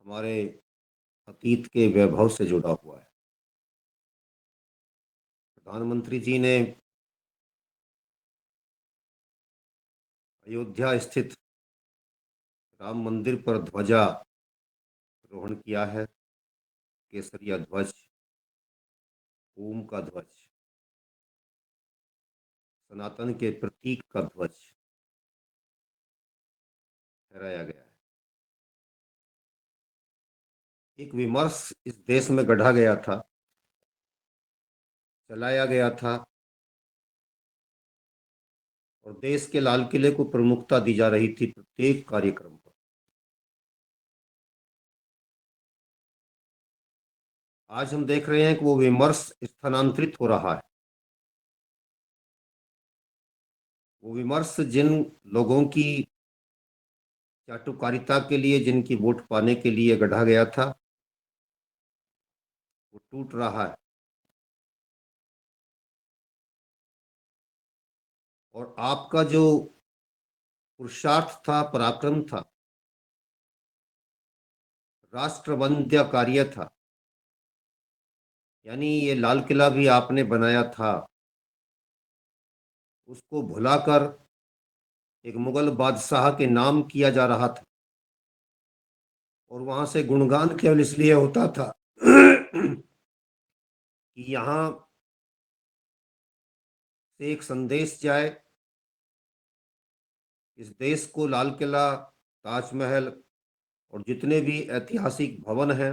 हमारे अतीत के वैभव से जुड़ा हुआ है। प्रधानमंत्री जी ने अयोध्या स्थित राम मंदिर पर ध्वजारोहण किया है। केसरिया ध्वज, ओम का ध्वज, सनातन के प्रतीक का ध्वज फहराया गया है। एक विमर्श इस देश में गढ़ा गया था, चलाया गया था और देश के लाल किले को प्रमुखता दी जा रही थी प्रत्येक कार्यक्रम पर। आज हम देख रहे हैं कि वो विमर्श स्थानांतरित हो रहा है। वो विमर्श जिन लोगों की चाटुकारिता के लिए, जिनकी वोट पाने के लिए गढ़ा गया था, वो टूट रहा है। और आपका जो पुरुषार्थ था, पराक्रम था, राष्ट्रवंद्य कार्य था, यानी ये लाल किला भी आपने बनाया था, उसको भुलाकर एक मुगल बादशाह के नाम किया जा रहा था। और वहां से गुणगान केवल इसलिए होता था कि यहाँ से एक संदेश जाए, इस देश को लाल किला, ताजमहल और जितने भी ऐतिहासिक भवन हैं,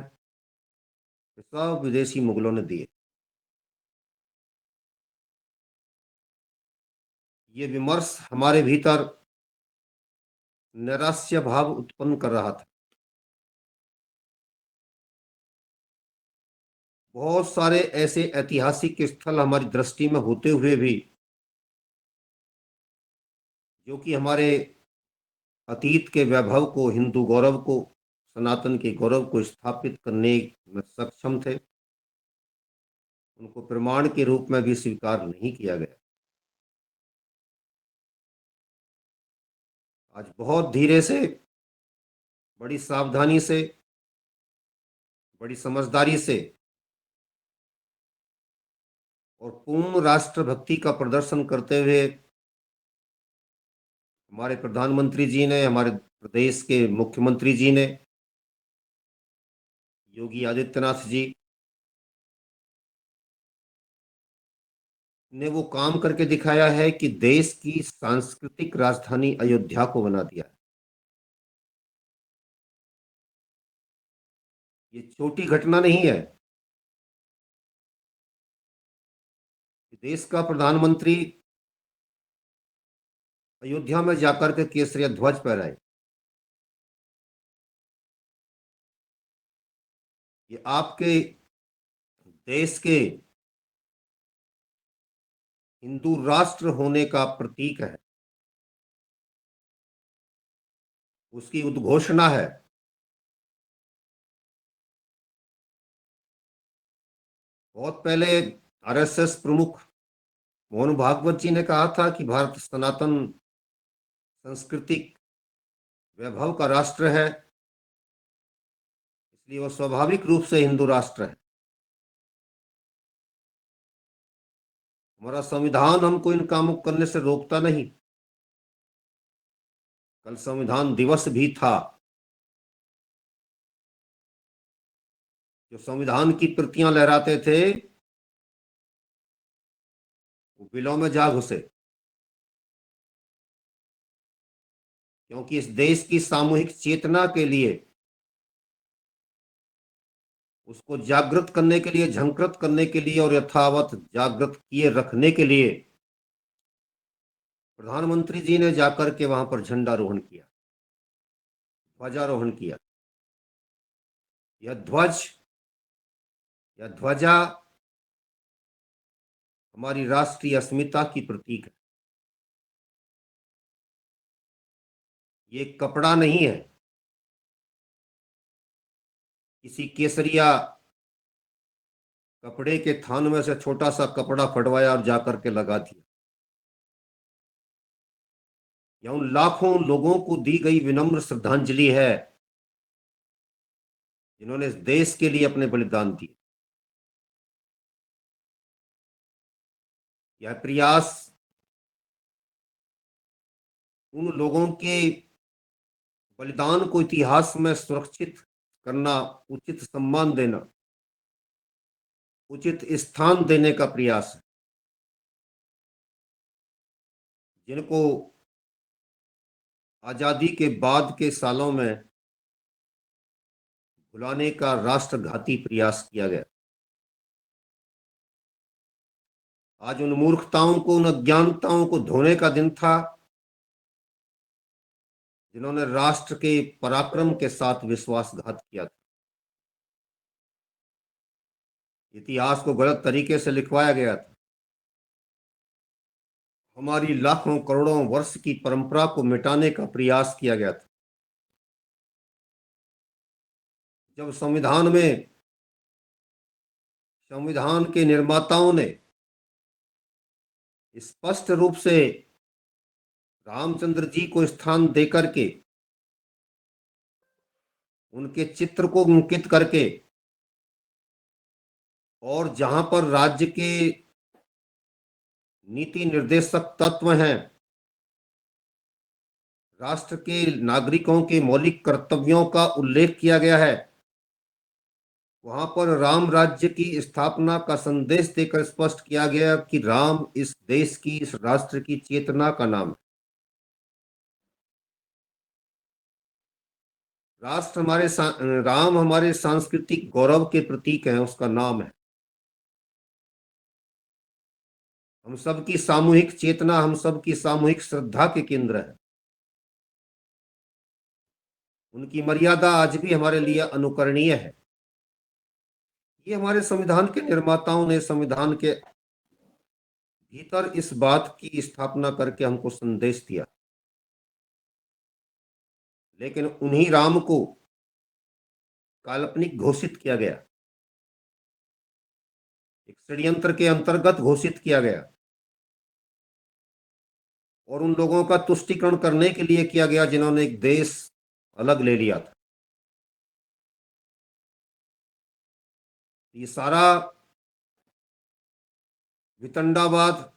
सब विदेशी मुगलों ने दिए। ये विमर्श हमारे भीतर नैराश्य भाव उत्पन्न कर रहा था। बहुत सारे ऐसे ऐतिहासिक स्थल हमारी दृष्टि में होते हुए भी, जो कि हमारे अतीत के वैभव को, हिंदू गौरव को, सनातन के गौरव को स्थापित करने में सक्षम थे, उनको प्रमाण के रूप में भी स्वीकार नहीं किया गया। आज बहुत धीरे से, बड़ी सावधानी से, बड़ी समझदारी से और पूर्ण राष्ट्रभक्ति का प्रदर्शन करते हुए हमारे प्रधानमंत्री जी ने, हमारे प्रदेश के मुख्यमंत्री जी ने, योगी आदित्यनाथ जी ने वो काम करके दिखाया है कि देश की सांस्कृतिक राजधानी अयोध्या को बना दिया है। ये छोटी घटना नहीं है। देश का प्रधानमंत्री अयोध्या में जाकर के केसरिया ध्वज फहराए, ये आपके देश के हिंदू राष्ट्र होने का प्रतीक है, उसकी उद्घोषणा है। बहुत पहले आरएसएस प्रमुख मोहन भागवत जी ने कहा था कि भारत सनातन सांस्कृतिक वैभव का राष्ट्र है, इसलिए वह स्वाभाविक रूप से हिंदू राष्ट्र है। हमारा संविधान हमको इन कामों करने से रोकता नहीं। कल संविधान दिवस भी था। जो संविधान की प्रतियां लहराते थे, वो बिलों में जा घुसे, क्योंकि इस देश की सामूहिक चेतना के लिए, उसको जागृत करने के लिए, झंकृत करने के लिए और यथावत जागृत किए रखने के लिए प्रधानमंत्री जी ने जाकर के वहां पर झंडारोहण किया, ध्वजारोहण किया। यह ध्वज या ध्वजा हमारी राष्ट्रीय अस्मिता की प्रतीक है। ये कपड़ा नहीं है, किसी केसरिया कपड़े के थान में से छोटा सा कपड़ा फटवाया और जाकर के लगा दिया। यह उन लाखों लोगों को दी गई विनम्र श्रद्धांजलि है जिन्होंने इस देश के लिए अपने बलिदान दिए। यह प्रयास उन लोगों के बलिदान को इतिहास में सुरक्षित करना, उचित सम्मान देना, उचित स्थान देने का प्रयास है, जिनको आजादी के बाद के सालों में भुलाने का राष्ट्रघाती प्रयास किया गया। आज उन मूर्खताओं को, उन अज्ञानताओं को धोने का दिन था, जिन्होंने राष्ट्र के पराक्रम के साथ विश्वासघात किया था। इतिहास को गलत तरीके से लिखवाया गया था। हमारी लाखों करोड़ों वर्ष की परंपरा को मिटाने का प्रयास किया गया था। जब संविधान के निर्माताओं ने स्पष्ट रूप से रामचंद्र जी को स्थान देकर के, उनके चित्र को अंकित करके, और जहां पर राज्य के नीति निर्देशक तत्व हैं, राष्ट्र के नागरिकों के मौलिक कर्तव्यों का उल्लेख किया गया है, वहां पर राम राज्य की स्थापना का संदेश देकर स्पष्ट किया गया कि राम इस देश की, इस राष्ट्र की चेतना का नाम है। राम हमारे सांस्कृतिक गौरव के प्रतीक हैं, उसका नाम है। हम सबकी सामूहिक चेतना, हम सबकी सामूहिक श्रद्धा के केंद्र है। उनकी मर्यादा आज भी हमारे लिए अनुकरणीय है। ये हमारे संविधान के निर्माताओं ने संविधान के भीतर इस बात की स्थापना करके हमको संदेश दिया। लेकिन उन्हीं राम को काल्पनिक घोषित किया गया, एक षड्यंत्र के अंतर्गत घोषित किया गया, और उन लोगों का तुष्टीकरण करने के लिए किया गया जिन्होंने एक देश अलग ले लिया था। ये सारा वितंडावाद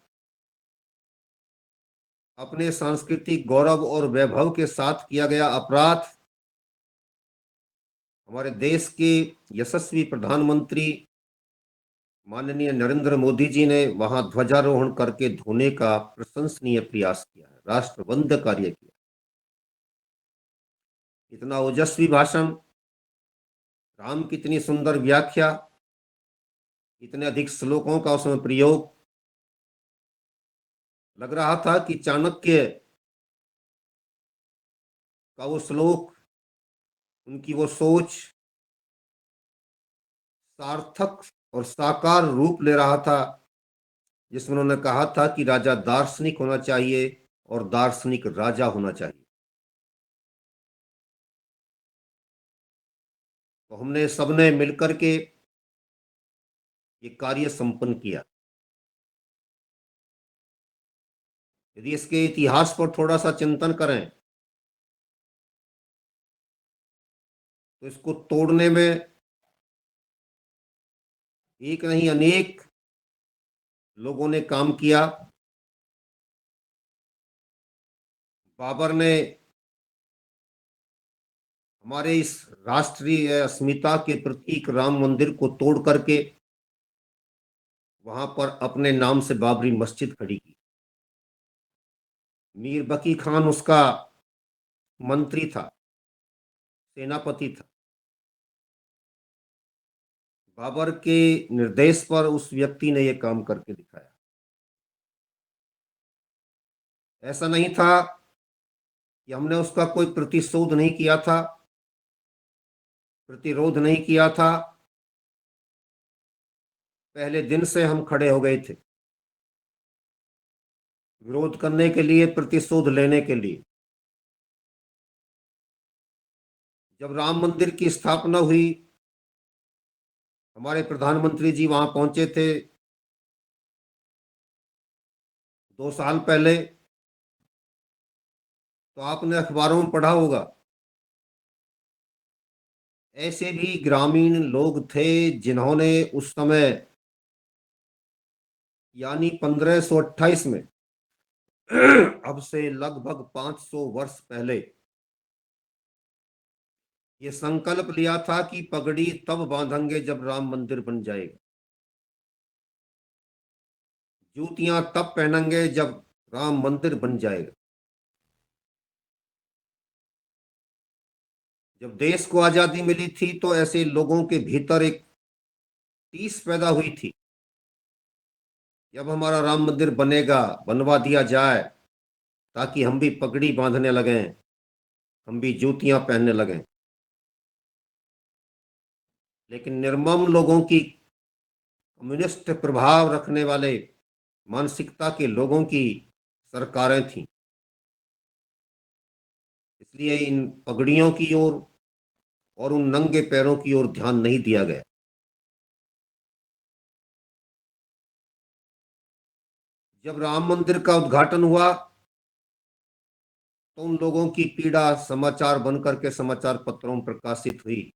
अपने सांस्कृतिक गौरव और वैभव के साथ किया गया अपराध हमारे देश के यशस्वी प्रधानमंत्री माननीय नरेंद्र मोदी जी ने वहां ध्वजारोहण करके धोने का प्रशंसनीय प्रयास किया है, राष्ट्रवंद कार्य किया। इतना ओजस्वी भाषण, राम की इतनी सुंदर व्याख्या, इतने अधिक श्लोकों का उसमें प्रयोग, लग रहा था कि चाणक्य का वो श्लोक, उनकी वो सोच सार्थक और साकार रूप ले रहा था, जिसमें उन्होंने कहा था कि राजा दार्शनिक होना चाहिए और दार्शनिक राजा होना चाहिए। तो हमने सबने मिलकर के ये कार्य संपन्न किया। यदि इसके इतिहास पर थोड़ा सा चिंतन करें तो इसको तोड़ने में एक नहीं अनेक लोगों ने काम किया। बाबर ने हमारे इस राष्ट्रीय अस्मिता के प्रतीक राम मंदिर को तोड़ करके वहां पर अपने नाम से बाबरी मस्जिद खड़ी की। मीर बकी खान उसका मंत्री था, सेनापति था। बाबर के निर्देश पर उस व्यक्ति ने यह काम करके दिखाया। ऐसा नहीं था कि हमने उसका कोई प्रतिशोध नहीं किया था, प्रतिरोध नहीं किया था। पहले दिन से हम खड़े हो गए थे विरोध करने के लिए, प्रतिशोध लेने के लिए। जब राम मंदिर की स्थापना हुई, हमारे प्रधानमंत्री जी वहां पहुंचे थे 2 साल पहले, तो आपने अखबारों में पढ़ा होगा ऐसे भी ग्रामीण लोग थे जिन्होंने उस समय यानी 1528 में अब से लगभग 500 वर्ष पहले ये संकल्प लिया था कि पगड़ी तब बांधेंगे जब राम मंदिर बन जाएगा, जूतियां तब पहनेंगे जब राम मंदिर बन जाएगा। जब देश को आजादी मिली थी तो ऐसे लोगों के भीतर एक टीस पैदा हुई थी, जब हमारा राम मंदिर बनेगा, बनवा दिया जाए, ताकि हम भी पगड़ी बांधने लगें, हम भी जूतियां पहनने लगें। लेकिन निर्मम लोगों की, कम्युनिस्ट प्रभाव रखने वाले मानसिकता के लोगों की सरकारें थीं, इसलिए इन पगड़ियों की ओर और उन नंगे पैरों की ओर ध्यान नहीं दिया गया। जब राम मंदिर का उद्घाटन हुआ तो उन लोगों की पीड़ा समाचार बनकर के समाचार पत्रों में प्रकाशित हुई,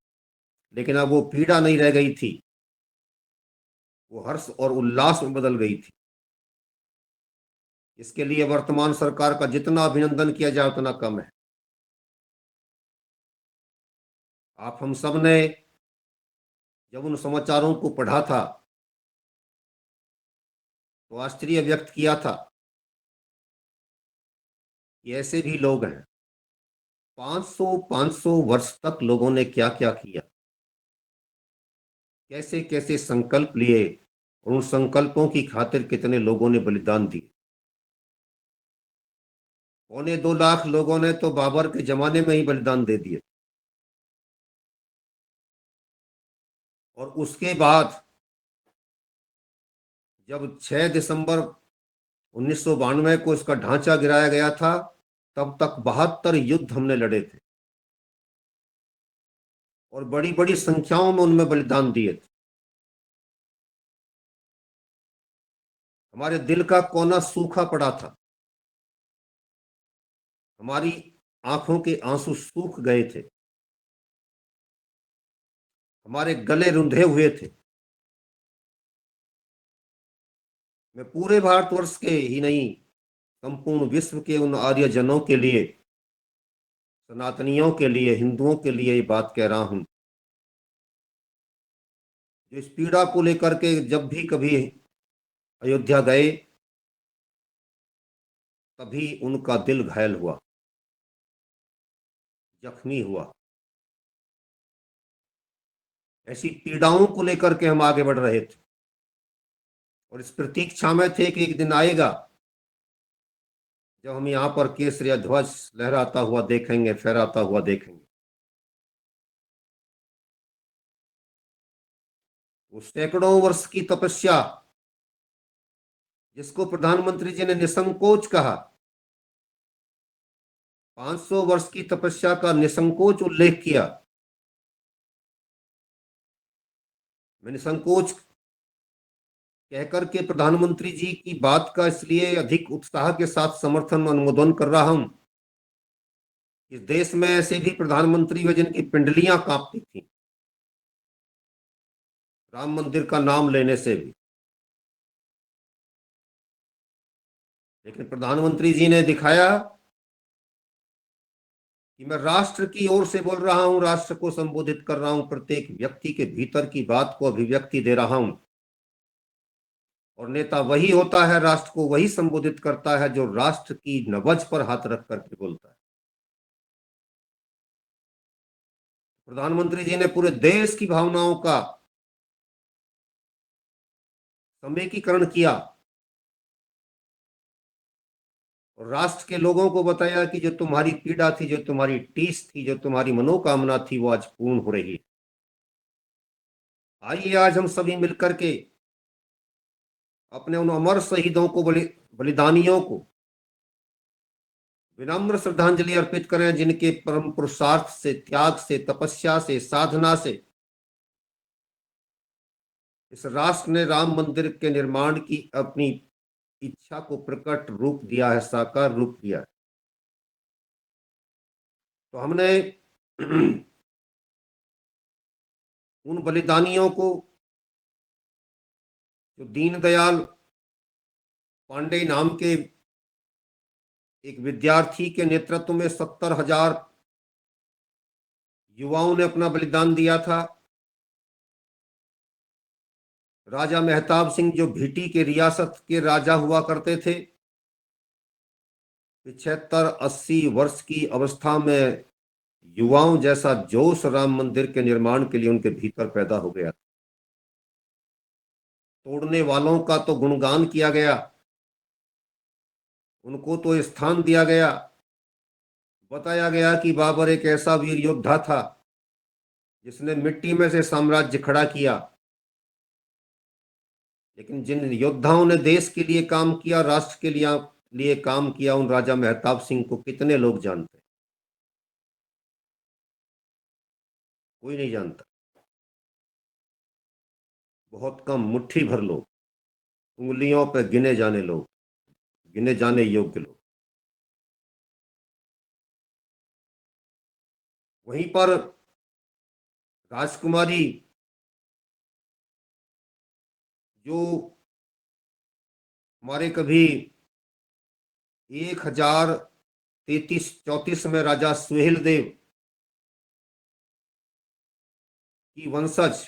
लेकिन अब वो पीड़ा नहीं रह गई थी, वो हर्ष और उल्लास में बदल गई थी। इसके लिए वर्तमान सरकार का जितना अभिनंदन किया जाए उतना कम है। आप हम सब ने जब उन समाचारों को पढ़ा था तो आश्चर्य व्यक्त किया था कि ऐसे भी लोग हैं। 500 वर्ष तक लोगों ने क्या क्या किया, कैसे कैसे संकल्प लिए, और उन संकल्पों की खातिर कितने लोगों ने बलिदान दिए। 2.25 लाख लोगों ने तो बाबर के जमाने में ही बलिदान दे दिए, और उसके बाद जब 6 दिसंबर 1992 को इसका ढांचा गिराया गया था, तब तक 72 युद्ध हमने लड़े थे और बड़ी बड़ी संख्याओं में उनमें बलिदान दिए थे। हमारे दिल का कोना सूखा पड़ा था, हमारी आंखों के आंसू सूख गए थे, हमारे गले रुंधे हुए थे। मैं पूरे भारतवर्ष के ही नहीं, संपूर्ण विश्व के उन आर्यजनों के लिए, सनातनियों के लिए, हिंदुओं के लिए ये बात कह रहा हूं, जो इस पीड़ा को लेकर के जब भी कभी अयोध्या गए तभी उनका दिल घायल हुआ, जख्मी हुआ। ऐसी पीड़ाओं को लेकर के हम आगे बढ़ रहे थे और इस प्रतीक्षा में थे कि एक दिन आएगा जब हम यहाँ पर केसरिया ध्वज लहराता हुआ देखेंगे, फहराता हुआ देखेंगे। वो सैकड़ों वर्ष की तपस्या, जिसको प्रधानमंत्री जी ने निसंकोच कहा, 500 वर्ष की तपस्या का निसंकोच उल्लेख किया। मैं निसंकोच कहकर के प्रधानमंत्री जी की बात का इसलिए अधिक उत्साह के साथ समर्थन अनुमोदन कर रहा हूं, इस देश में ऐसे भी प्रधानमंत्री हुए जिनकी पिंडलियां कांपती थी राम मंदिर का नाम लेने से भी, लेकिन प्रधानमंत्री जी ने दिखाया कि मैं राष्ट्र की ओर से बोल रहा हूं, राष्ट्र को संबोधित कर रहा हूं, प्रत्येक व्यक्ति के भीतर की बात को अभिव्यक्ति दे रहा हूं। और नेता वही होता है, राष्ट्र को वही संबोधित करता है जो राष्ट्र की नब्ज पर हाथ रख करके बोलता है। प्रधानमंत्री जी ने पूरे देश की भावनाओं का समेकीकरण किया और राष्ट्र के लोगों को बताया कि जो तुम्हारी पीड़ा थी, जो तुम्हारी टीस थी, जो तुम्हारी मनोकामना थी, वो आज पूर्ण हो रही है। आइए आज हम सभी मिलकर के अपने उन अमर शहीदों को, बलिदानियों को विनम्र श्रद्धांजलि अर्पित करें, जिनके परम पुरुषार्थ से, त्याग से, तपस्या से, साधना से इस राष्ट्र ने राम मंदिर के निर्माण की अपनी इच्छा को प्रकट रूप दिया है, साकार रूप दिया है। तो हमने उन बलिदानियों को, जो दीनदयाल पांडे नाम के एक विद्यार्थी के नेतृत्व में 70,000 युवाओं ने अपना बलिदान दिया था। राजा मेहताब सिंह जो भीटी के रियासत के राजा हुआ करते थे, 75-80 वर्ष की अवस्था में युवाओं जैसा जोश राम मंदिर के निर्माण के लिए उनके भीतर पैदा हो गया। तोड़ने वालों का तो गुणगान किया गया, उनको तो स्थान दिया गया, बताया गया कि बाबर एक ऐसा वीर योद्धा था जिसने मिट्टी में से साम्राज्य खड़ा किया। लेकिन जिन योद्धाओं ने देश के लिए काम किया, राष्ट्र के लिए काम किया, उन राजा मेहताब सिंह को कितने लोग जानते? कोई नहीं जानता। बहुत कम, मुट्ठी भर लोग, उंगलियों पर गिने जाने लोग, गिने जाने योग्य लोग। वहीं पर राजकुमारी जो हमारे कभी 1033-34 में राजा सुहेल देव की वंशज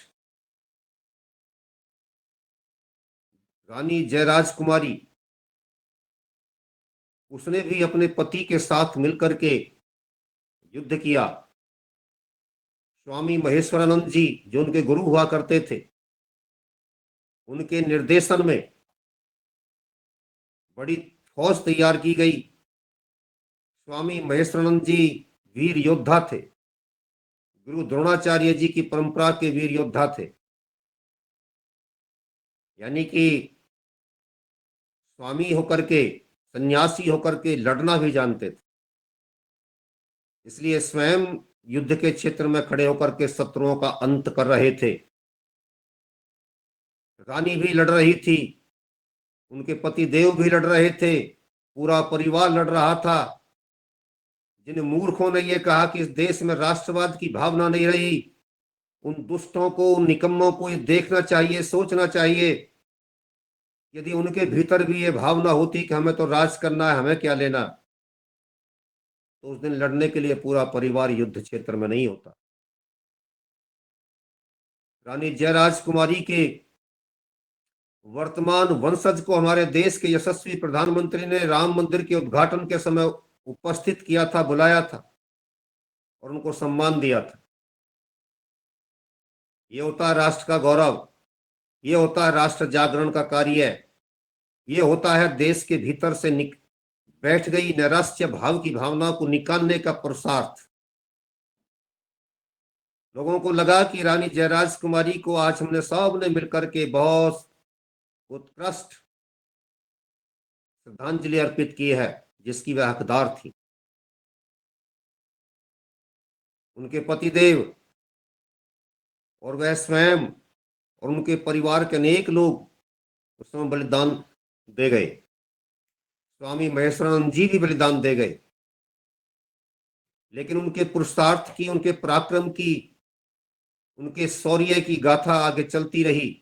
रानी जयराज कुमारी, उसने भी अपने पति के साथ मिलकर के युद्ध किया। स्वामी महेश्वरानंद जी जो उनके गुरु हुआ करते थे, उनके निर्देशन में बड़ी फौज तैयार की गई। स्वामी महेश्वरानंद जी वीर योद्धा थे, गुरु द्रोणाचार्य जी की परंपरा के वीर योद्धा थे। यानी कि स्वामी होकर के, सन्यासी होकर के लड़ना भी जानते थे। इसलिए स्वयं युद्ध के क्षेत्र में खड़े होकर के शत्रुओं का अंत कर रहे थे। रानी भी लड़ रही थी, उनके पति देव भी लड़ रहे थे, पूरा परिवार लड़ रहा था। जिन मूर्खों ने यह कहा कि इस देश में राष्ट्रवाद की भावना नहीं रही, उन दुष्टों को, उन निकम्मों को ये देखना चाहिए, सोचना चाहिए। यदि उनके भीतर भी ये भावना होती कि हमें तो राज करना है, हमें क्या लेना, तो उस दिन लड़ने के लिए पूरा परिवार युद्ध क्षेत्र में नहीं होता। रानी जयराज कुमारी के वर्तमान वंशज को हमारे देश के यशस्वी प्रधानमंत्री ने राम मंदिर के उद्घाटन के समय उपस्थित किया था, बुलाया था और उनको सम्मान दिया था। ये होता है राष्ट्र का गौरव, ये होता है राष्ट्र जागरण का कार्य, ये होता है देश के भीतर से बैठ गई नैराश्य भाव की भावना को निकालने का पुरुषार्थ। लोगों को लगा कि रानी जयराज कुमारी को आज हमने सब ने मिलकर के बहुत उत्कृष्ट श्रद्धांजलि अर्पित की है, जिसकी वह हकदार थी। उनके पतिदेव और वह स्वयं और उनके परिवार के अनेक लोग उस समय बलिदान दे गए। स्वामी महेश्वरानंद जी भी बलिदान दे गए। लेकिन उनके पुरुषार्थ की, उनके पराक्रम की, उनके शौर्य की गाथा आगे चलती रही।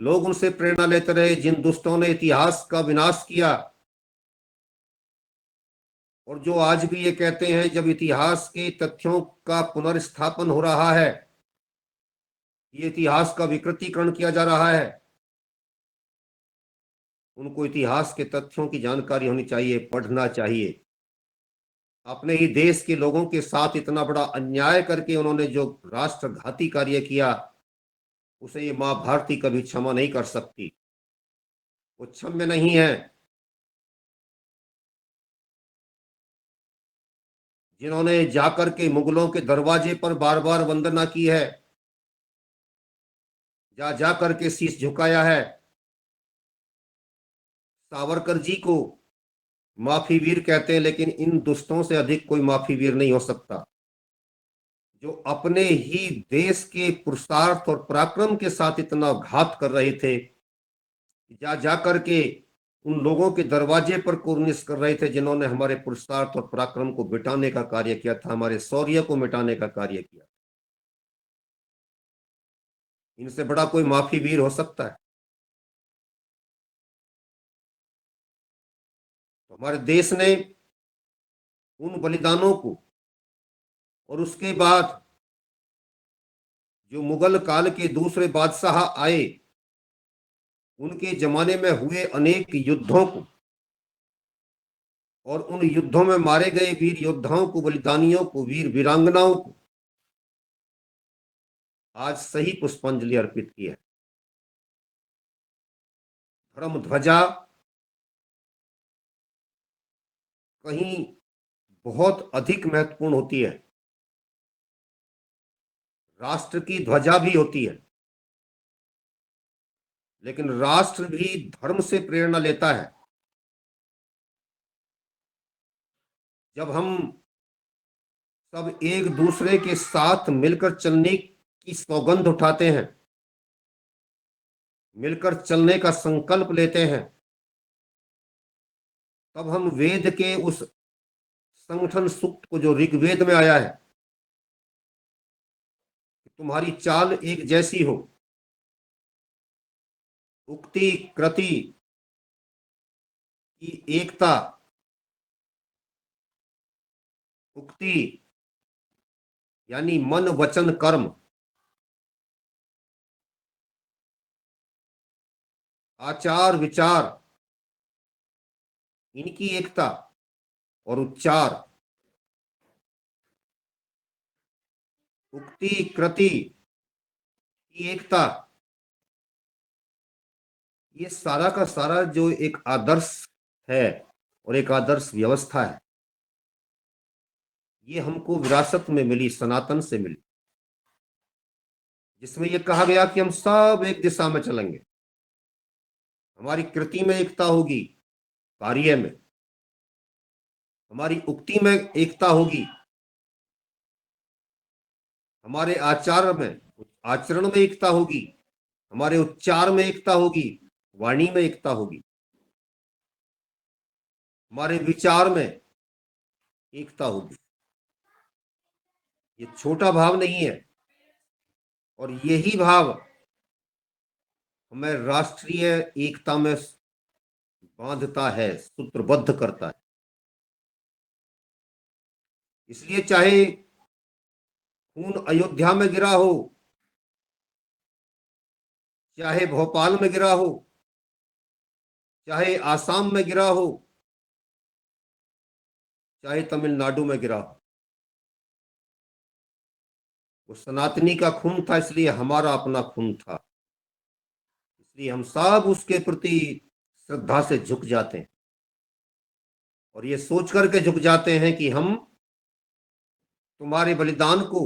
लोग उनसे प्रेरणा लेते रहे। जिन दुष्टों ने इतिहास का विनाश किया और जो आज भी ये कहते हैं जब इतिहास के तथ्यों का पुनर्स्थापन हो रहा है, ये इतिहास का विकृतीकरण किया जा रहा है, उनको इतिहास के तथ्यों की जानकारी होनी चाहिए, पढ़ना चाहिए। अपने ही देश के लोगों के साथ इतना बड़ा अन्याय करके उन्होंने जो राष्ट्रघाती कार्य किया, उसे ये मां भारती कभी क्षमा नहीं कर सकती, वो क्षम्य नहीं है। जिन्होंने जाकर के मुगलों के दरवाजे पर बार बार वंदना की है, जा जाकर के शीश झुकाया है, सावरकर जी को माफी वीर कहते हैं, लेकिन इन दुष्टों से अधिक कोई माफी वीर नहीं हो सकता, जो अपने ही देश के पुरुषार्थ और पराक्रम के साथ इतना घात कर रहे थे। जा जाकर के उन लोगों के दरवाजे पर कुर्निश कर रहे थे जिन्होंने हमारे पुरुषार्थ और पराक्रम को मिटाने का कार्य किया था, हमारे शौर्य को मिटाने का कार्य किया। इनसे बड़ा कोई माफी वीर हो सकता है? तो हमारे देश ने उन बलिदानों को, और उसके बाद जो मुगल काल के दूसरे बादशाह आए, उनके जमाने में हुए अनेक युद्धों को, और उन युद्धों में मारे गए वीर योद्धाओं को, बलिदानियों को, वीर वीरांगनाओं को आज सही पुष्पांजलि अर्पित की है। धर्म ध्वजा कहीं बहुत अधिक महत्वपूर्ण होती है, राष्ट्र की ध्वजा भी होती है, लेकिन राष्ट्र भी धर्म से प्रेरणा लेता है। जब हम सब एक दूसरे के साथ मिलकर चलने की सौगंध उठाते हैं, मिलकर चलने का संकल्प लेते हैं, तब हम वेद के उस संगठन सूक्त को, जो ऋग्वेद में आया है, तुम्हारी चाल एक जैसी हो, उक्ति कृति की एकता, उक्ति यानी मन वचन कर्म, आचार विचार, इनकी एकता, और उच्चार, उक्ति कृति की एकता, ये सारा का सारा जो एक आदर्श है और एक आदर्श व्यवस्था है, ये हमको विरासत में मिली, सनातन से मिली, जिसमें यह कहा गया कि हम सब एक दिशा में चलेंगे। हमारी कृति में एकता होगी, कार्य में, हमारी उक्ति में एकता होगी, हमारे आचार में, आचरण में एकता होगी, हमारे उच्चार में एकता होगी, वाणी में एकता होगी, हमारे विचार में एकता होगी। ये छोटा भाव नहीं है, और यही भाव हमें राष्ट्रीय एकता में बांधता है, सूत्रबद्ध करता है। इसलिए चाहे खून अयोध्या में गिरा हो, चाहे भोपाल में गिरा हो, चाहे आसाम में गिरा हो, चाहे तमिलनाडु में गिरा हो, वो सनातनी का खून था, इसलिए हमारा अपना खून था। इसलिए हम सब उसके प्रति श्रद्धा से झुक जाते हैं, और ये सोच करके झुक जाते हैं कि हम तुम्हारे बलिदान को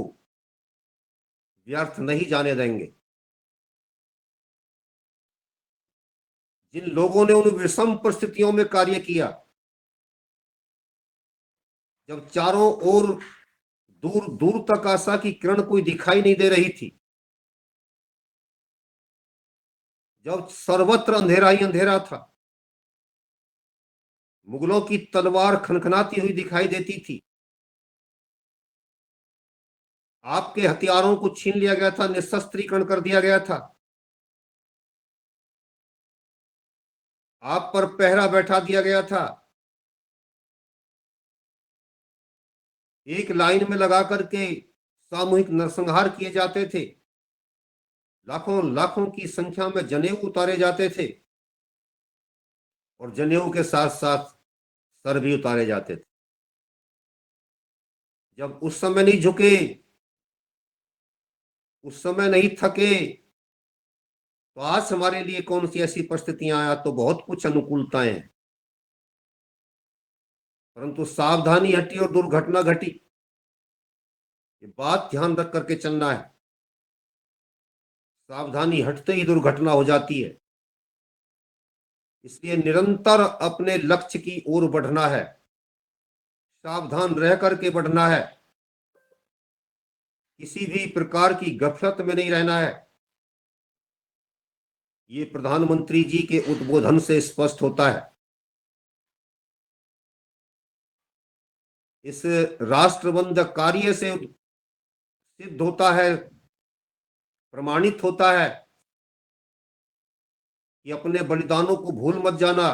व्यर्थ नहीं जाने देंगे। जिन लोगों ने उन विषम परिस्थितियों में कार्य किया, जब चारों ओर दूर दूर तक आशा की किरण कोई दिखाई नहीं दे रही थी, जब सर्वत्र अंधेरा ही अंधेरा था, मुगलों की तलवार खनखनाती हुई दिखाई देती थी, आपके हथियारों को छीन लिया गया था, निशस्त्रीकरण कर दिया गया था, आप पर पहरा बैठा दिया गया था, एक लाइन में लगा करके सामूहिक नरसंहार किए जाते थे, लाखों लाखों की संख्या में जनेऊ उतारे जाते थे, और जनेऊ के साथ साथ सर भी उतारे जाते थे। जब उस समय नहीं झुके, उस समय नहीं थके, तो आज हमारे लिए कौन सी ऐसी परिस्थितियां आया, तो बहुत कुछ अनुकूलताएं हैं, परंतु सावधानी हटी और दुर्घटना घटी। ये बात ध्यान रख करके चलना है, सावधानी हटते ही दुर्घटना हो जाती है। इसलिए निरंतर अपने लक्ष्य की ओर बढ़ना है, सावधान रह करके बढ़ना है, किसी भी प्रकार की गफलत में नहीं रहना है। ये प्रधानमंत्री जी के उद्बोधन से स्पष्ट होता है। इस राष्ट्रवंदक कार्य से सिद्ध होता है प्रमाणित होता है कि अपने बलिदानों को भूल मत जाना,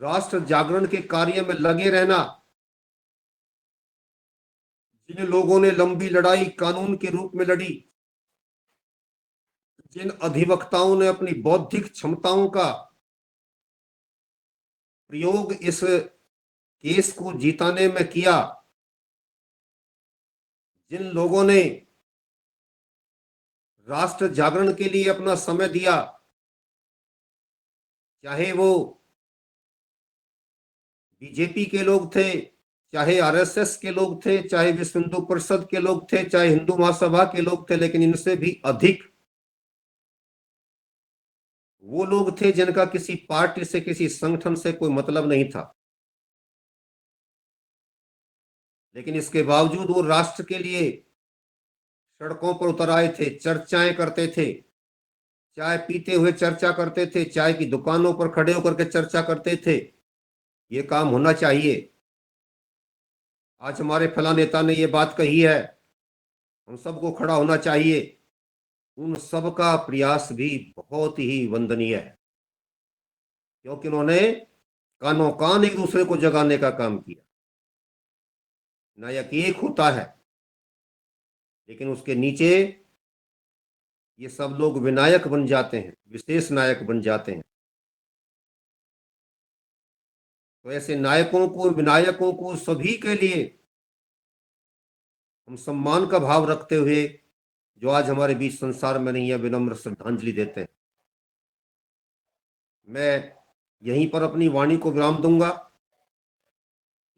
राष्ट्र जागरण के कार्य में लगे रहना। जिन लोगों ने लंबी लड़ाई कानून के रूप में लड़ी, जिन अधिवक्ताओं ने अपनी बौद्धिक क्षमताओं का प्रयोग इस केस को जीताने में किया, जिन लोगों ने राष्ट्र जागरण के लिए अपना समय दिया, चाहे वो बीजेपी के लोग थे, चाहे आरएसएस के लोग थे, चाहे विश्व हिंदू परिषद के लोग थे, चाहे हिंदू महासभा के लोग थे, लेकिन इनसे भी अधिक वो लोग थे जिनका किसी पार्टी से, किसी संगठन से कोई मतलब नहीं था, लेकिन इसके बावजूद वो राष्ट्र के लिए सड़कों पर उतर आए थे, चर्चाएं करते थे, चाय पीते हुए चर्चा करते थे, चाय की दुकानों पर खड़े होकर के चर्चा करते थे। ये काम होना चाहिए। आज हमारे फला नेता ने ये बात कही है, हम सबको खड़ा होना चाहिए। उन सब का प्रयास भी बहुत ही वंदनीय है, क्योंकि उन्होंने कानों कान एक दूसरे को जगाने का काम किया। नायक एक होता है, लेकिन उसके नीचे ये सब लोग विनायक बन जाते हैं, विशेष नायक बन जाते हैं। तो ऐसे नायकों को, विनायकों को, सभी के लिए हम सम्मान का भाव रखते हुए, जो आज हमारे बीच संसार में नहीं है, विनम्र श्रद्धांजलि देते हैं। मैं यहीं पर अपनी वाणी को विराम दूंगा,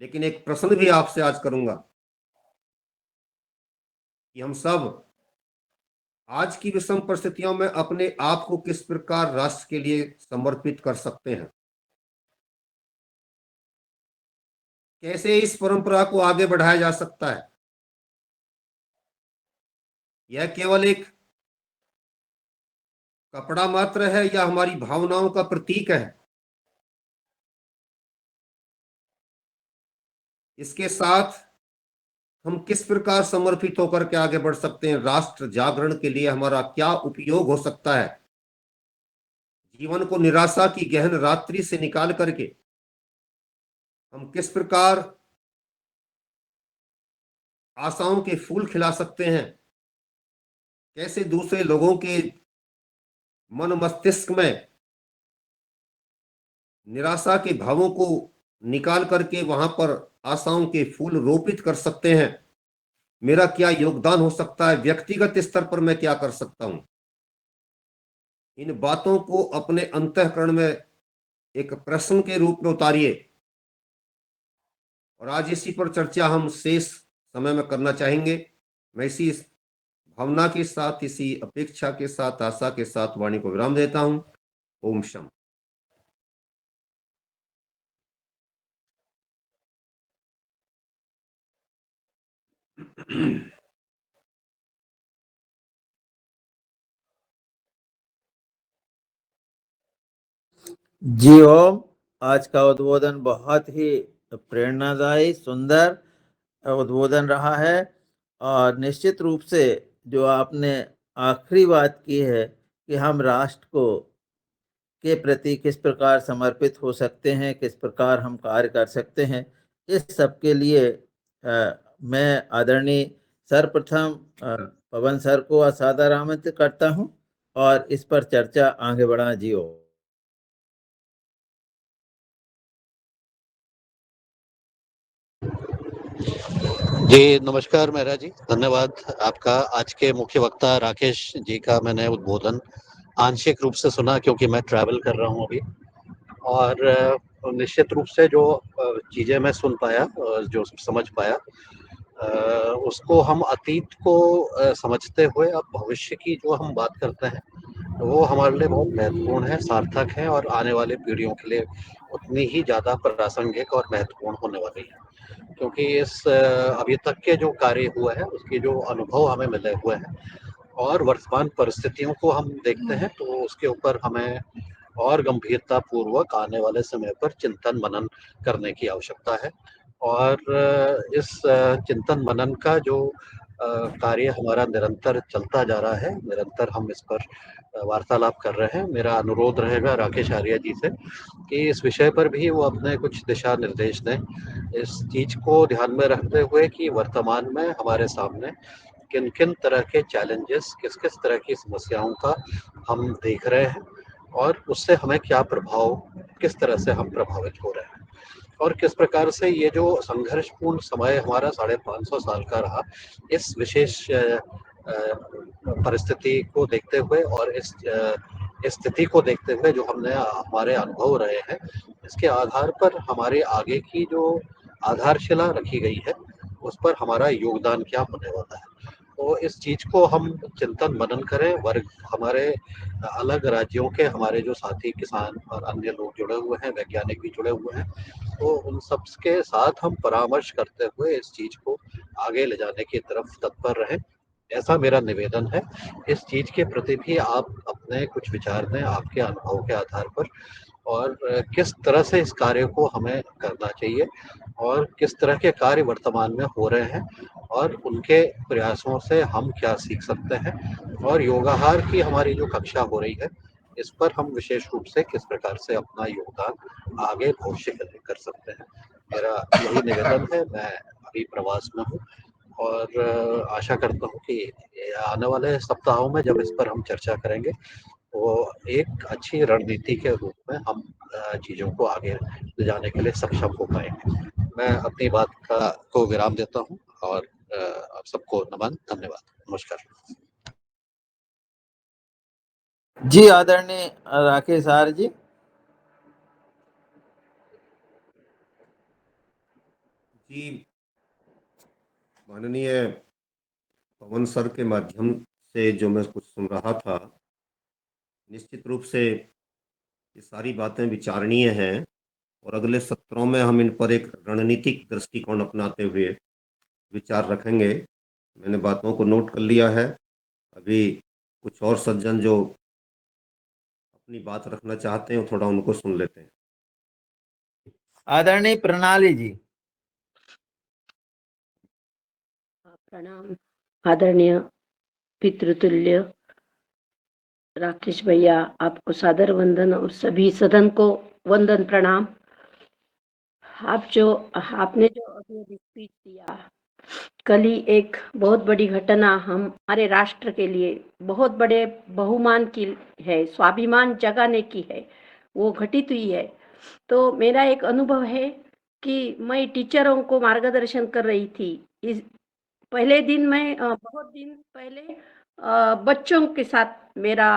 लेकिन एक प्रश्न भी आपसे आज करूंगा कि हम सब आज की विषम परिस्थितियों में अपने आप को किस प्रकार राष्ट्र के लिए समर्पित कर सकते हैं, कैसे इस परंपरा को आगे बढ़ाया जा सकता है। यह केवल एक कपड़ा मात्र है या हमारी भावनाओं का प्रतीक है? इसके साथ हम किस प्रकार समर्पित होकर के आगे बढ़ सकते हैं? राष्ट्र जागरण के लिए हमारा क्या उपयोग हो सकता है? जीवन को निराशा की गहन रात्रि से निकाल करके हम किस प्रकार आशाओं के फूल खिला सकते हैं? कैसे दूसरे लोगों के मन मस्तिष्क में निराशा के भावों को निकाल करके वहां पर आशाओं के फूल रोपित कर सकते हैं? मेरा क्या योगदान हो सकता है? व्यक्तिगत स्तर पर मैं क्या कर सकता हूं? इन बातों को अपने अंतःकरण में एक प्रश्न के रूप में उतारिए, और आज इसी पर चर्चा हम शेष समय में करना चाहेंगे। मैं इसी भावना के साथ, इसी अपेक्षा के साथ, आशा के साथ वाणी को विराम देता हूं। ओम शम। जी ओम। आज का उद्बोधन बहुत ही प्रेरणादायी, सुंदर उद्बोधन रहा है। और निश्चित रूप से जो आपने आखिरी बात की है कि हम राष्ट्र को के प्रति किस प्रकार समर्पित हो सकते हैं, किस प्रकार हम कार्य कर सकते हैं, इस सब के लिए मैं आदरणीय सर्वप्रथम पवन सर को असादर आमंत्रित करता हूं और इस पर चर्चा आगे बढ़ा। जी ओम। जी नमस्कार मेहरा जी, धन्यवाद आपका। आज के मुख्य वक्ता राकेश जी का मैंने उद्बोधन आंशिक रूप से सुना, क्योंकि मैं ट्रैवल कर रहा हूँ अभी। और निश्चित रूप से जो चीज़ें मैं सुन पाया और जो समझ पाया, उसको हम अतीत को समझते हुए अब भविष्य की जो हम बात करते हैं, वो हमारे लिए बहुत महत्वपूर्ण है, सार्थक है, और आने वाली पीढ़ियों के लिए उतनी ही ज़्यादा प्रासंगिक और महत्वपूर्ण होने वाली है। क्योंकि इस अभी तक के जो कार्य हुआ है, उसके जो अनुभव हमें मिले हुए हैं और वर्तमान परिस्थितियों को हम देखते हैं, तो उसके ऊपर हमें और गंभीरता पूर्वक आने वाले समय पर चिंतन मनन करने की आवश्यकता है। और इस चिंतन मनन का जो कार्य हमारा निरंतर चलता जा रहा है। निरंतर हम इस पर वार्तालाप कर रहे हैं। मेरा अनुरोध रहेगा राकेश आर्या जी से कि इस विषय पर भी वो अपने कुछ दिशा निर्देश दें, इस चीज़ को ध्यान में रखते हुए कि वर्तमान में हमारे सामने किन-किन तरह के चैलेंजेस, किस-किस तरह की समस्याओं का हम देख रहे हैं और उससे हमें क्या प्रभाव, किस तरह से हम प्रभावित हो रहे हैं और किस प्रकार से ये जो संघर्षपूर्ण समय हमारा 550 साल का रहा, इस विशेष परिस्थिति को देखते हुए और इस स्थिति को देखते हुए जो हमने हमारे अनुभव रहे हैं, इसके आधार पर हमारे आगे की जो आधारशिला रखी गई है, उस पर हमारा योगदान क्या होने वाला है। तो इस चीज़ को हम चिंतन मनन करें। वर्ग हमारे अलग राज्यों के हमारे जो साथी किसान और अन्य लोग जुड़े हुए हैं, वैज्ञानिक भी जुड़े हुए हैं, तो उन सब के साथ हम परामर्श करते हुए इस चीज़ को आगे ले जाने की तरफ तत्पर रहें, ऐसा मेरा निवेदन है। इस चीज़ के प्रति भी आप अपने कुछ विचार दें आपके अनुभव के आधार पर और किस तरह से इस कार्य को हमें करना चाहिए और किस तरह के कार्य वर्तमान में हो रहे हैं और उनके प्रयासों से हम क्या सीख सकते हैं और योगाहार की हमारी जो कक्षा हो रही है, इस पर हम विशेष रूप से किस प्रकार से अपना योगदान आगे भविष्य के लिए कर सकते हैं। मेरा यही निवेदन है। मैं अभी प्रवास में हूँ और आशा करता हूँ कि आने वाले सप्ताहों में जब इस पर हम चर्चा करेंगे, तो एक अच्छी रणनीति के रूप में हम चीज़ों को आगे ले जाने के लिए सक्षम हो पाएँगे। मैं अपनी बात को विराम देता हूँ और आप सबको नमन, धन्यवाद, नमस्कार। जी आदरणीय राकेश आर्य जी। जी, माननीय पवन सर के माध्यम से जो मैं कुछ सुन रहा था, निश्चित रूप से ये सारी बातें विचारणीय हैं और अगले सत्रों में हम इन पर एक रणनीतिक दृष्टिकोण अपनाते हुए विचार रखेंगे। मैंने बातों को नोट कर लिया है। अभी कुछ और सज्जन जो अपनी बात रखना चाहते हैं, थोड़ा उनको सुन लेते हैं। आदरणीय प्रणाली जी। प्रणाम आदरणीय पितृतुल्य राकेश भैया, आपको सादर वंदन और सभी सदन को वंदन प्रणाम। आपने जो अभी अभी स्पीच दिया, कल ही एक बहुत बड़ी घटना हमारे राष्ट्र के लिए बहुत बड़े बहुमान की है, स्वाभिमान जगाने की है, वो घटित हुई है। तो मेरा एक अनुभव है कि मैं टीचरों को मार्गदर्शन कर रही थी। इस पहले दिन मैं बहुत दिन पहले बच्चों के साथ मेरा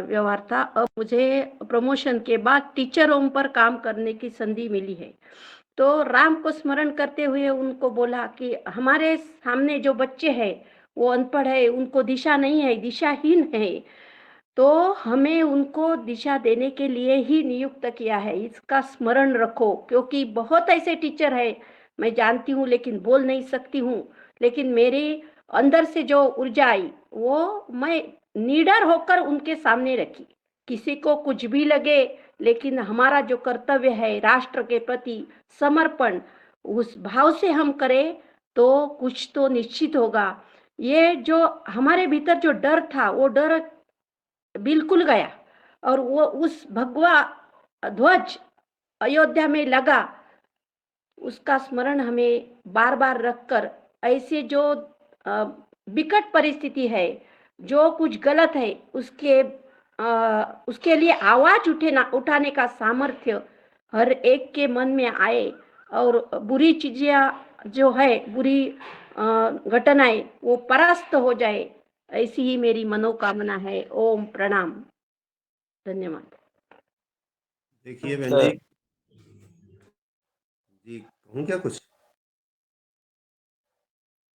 व्यवहार था। अब मुझे प्रमोशन के बाद टीचरों पर काम करने की संधि मिली है। तो राम को स्मरण करते हुए उनको बोला कि हमारे सामने जो बच्चे हैं वो अनपढ़ है, उनको दिशा नहीं है, दिशाहीन है, तो हमें उनको दिशा देने के लिए ही नियुक्त किया है, इसका स्मरण रखो। क्योंकि बहुत ऐसे टीचर है, मैं जानती हूँ लेकिन बोल नहीं सकती हूँ, लेकिन मेरे अंदर से जो ऊर्जा आई वो मैं निडर होकर उनके सामने रखी। किसी को कुछ भी लगे, लेकिन हमारा जो कर्तव्य है राष्ट्र के प्रति समर्पण, उस भाव से हम करें तो कुछ तो निश्चित होगा। ये जो हमारे भीतर जो डर था वो डर बिल्कुल गया और वो उस भगवा ध्वज अयोध्या में लगा, उसका स्मरण हमें बार बार रखकर ऐसे जो विकट परिस्थिति है, जो कुछ गलत है, उसके लिए आवाज उठाने का सामर्थ्य हर एक के मन में आए और बुरी चीजें जो है, बुरी घटनाएं वो परास्त हो जाए, ऐसी ही मेरी मनोकामना है। ओम प्रणाम, धन्यवाद। देखिए बहन जी, कहूँ क्या कुछ?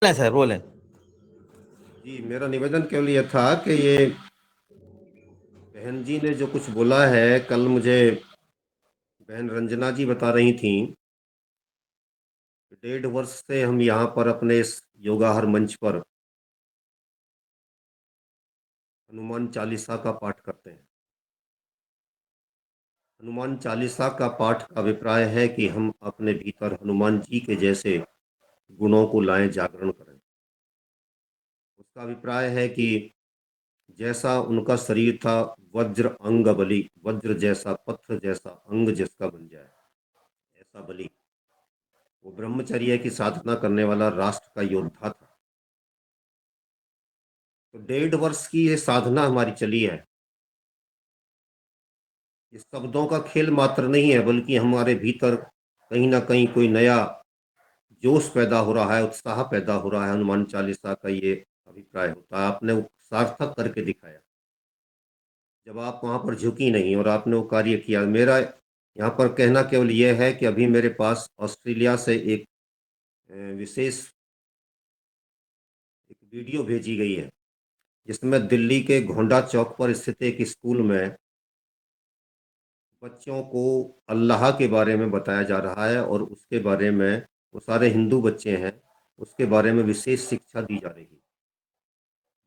बोलें सर, बोलें। जी, मेरा निवेदन केवल ये था कि ये बहन जी ने जो कुछ बोला है, कल मुझे बहन रंजना जी बता रही थी, 1.5 वर्ष से हम यहाँ पर अपने इस योगाहार मंच पर हनुमान चालीसा का पाठ करते हैं। हनुमान चालीसा का पाठ का अभिप्राय है कि हम अपने भीतर हनुमान जी के जैसे गुणों को लाएं, जागरण करें। उसका अभिप्राय है कि जैसा उनका शरीर था, वज्र अंग बलि, वज्र जैसा, पत्थर जैसा अंग जिसका बन जाए, ऐसा बलि। वो ब्रह्मचर्य की साधना करने वाला राष्ट्र का योद्धा था। तो 1.5 वर्ष की ये साधना हमारी चली है। ये शब्दों का खेल मात्र नहीं है, बल्कि हमारे भीतर कहीं ना कहीं कोई नया जोश पैदा हो रहा है, उत्साह पैदा हो रहा है। हनुमान चालीसा का ये अभिप्राय होता है। आपने वो सार्थक करके दिखाया जब आप वहां पर झुकी नहीं और आपने वो कार्य किया। मेरा यहाँ पर कहना केवल यह है कि अभी मेरे पास ऑस्ट्रेलिया से एक विशेष एक वीडियो भेजी गई है, जिसमें दिल्ली के घोंडा चौक पर स्थित एक स्कूल में बच्चों को अल्लाह के बारे में बताया जा रहा है, और उसके बारे में, वो सारे हिंदू बच्चे हैं, उसके बारे में विशेष शिक्षा दी जा रही है।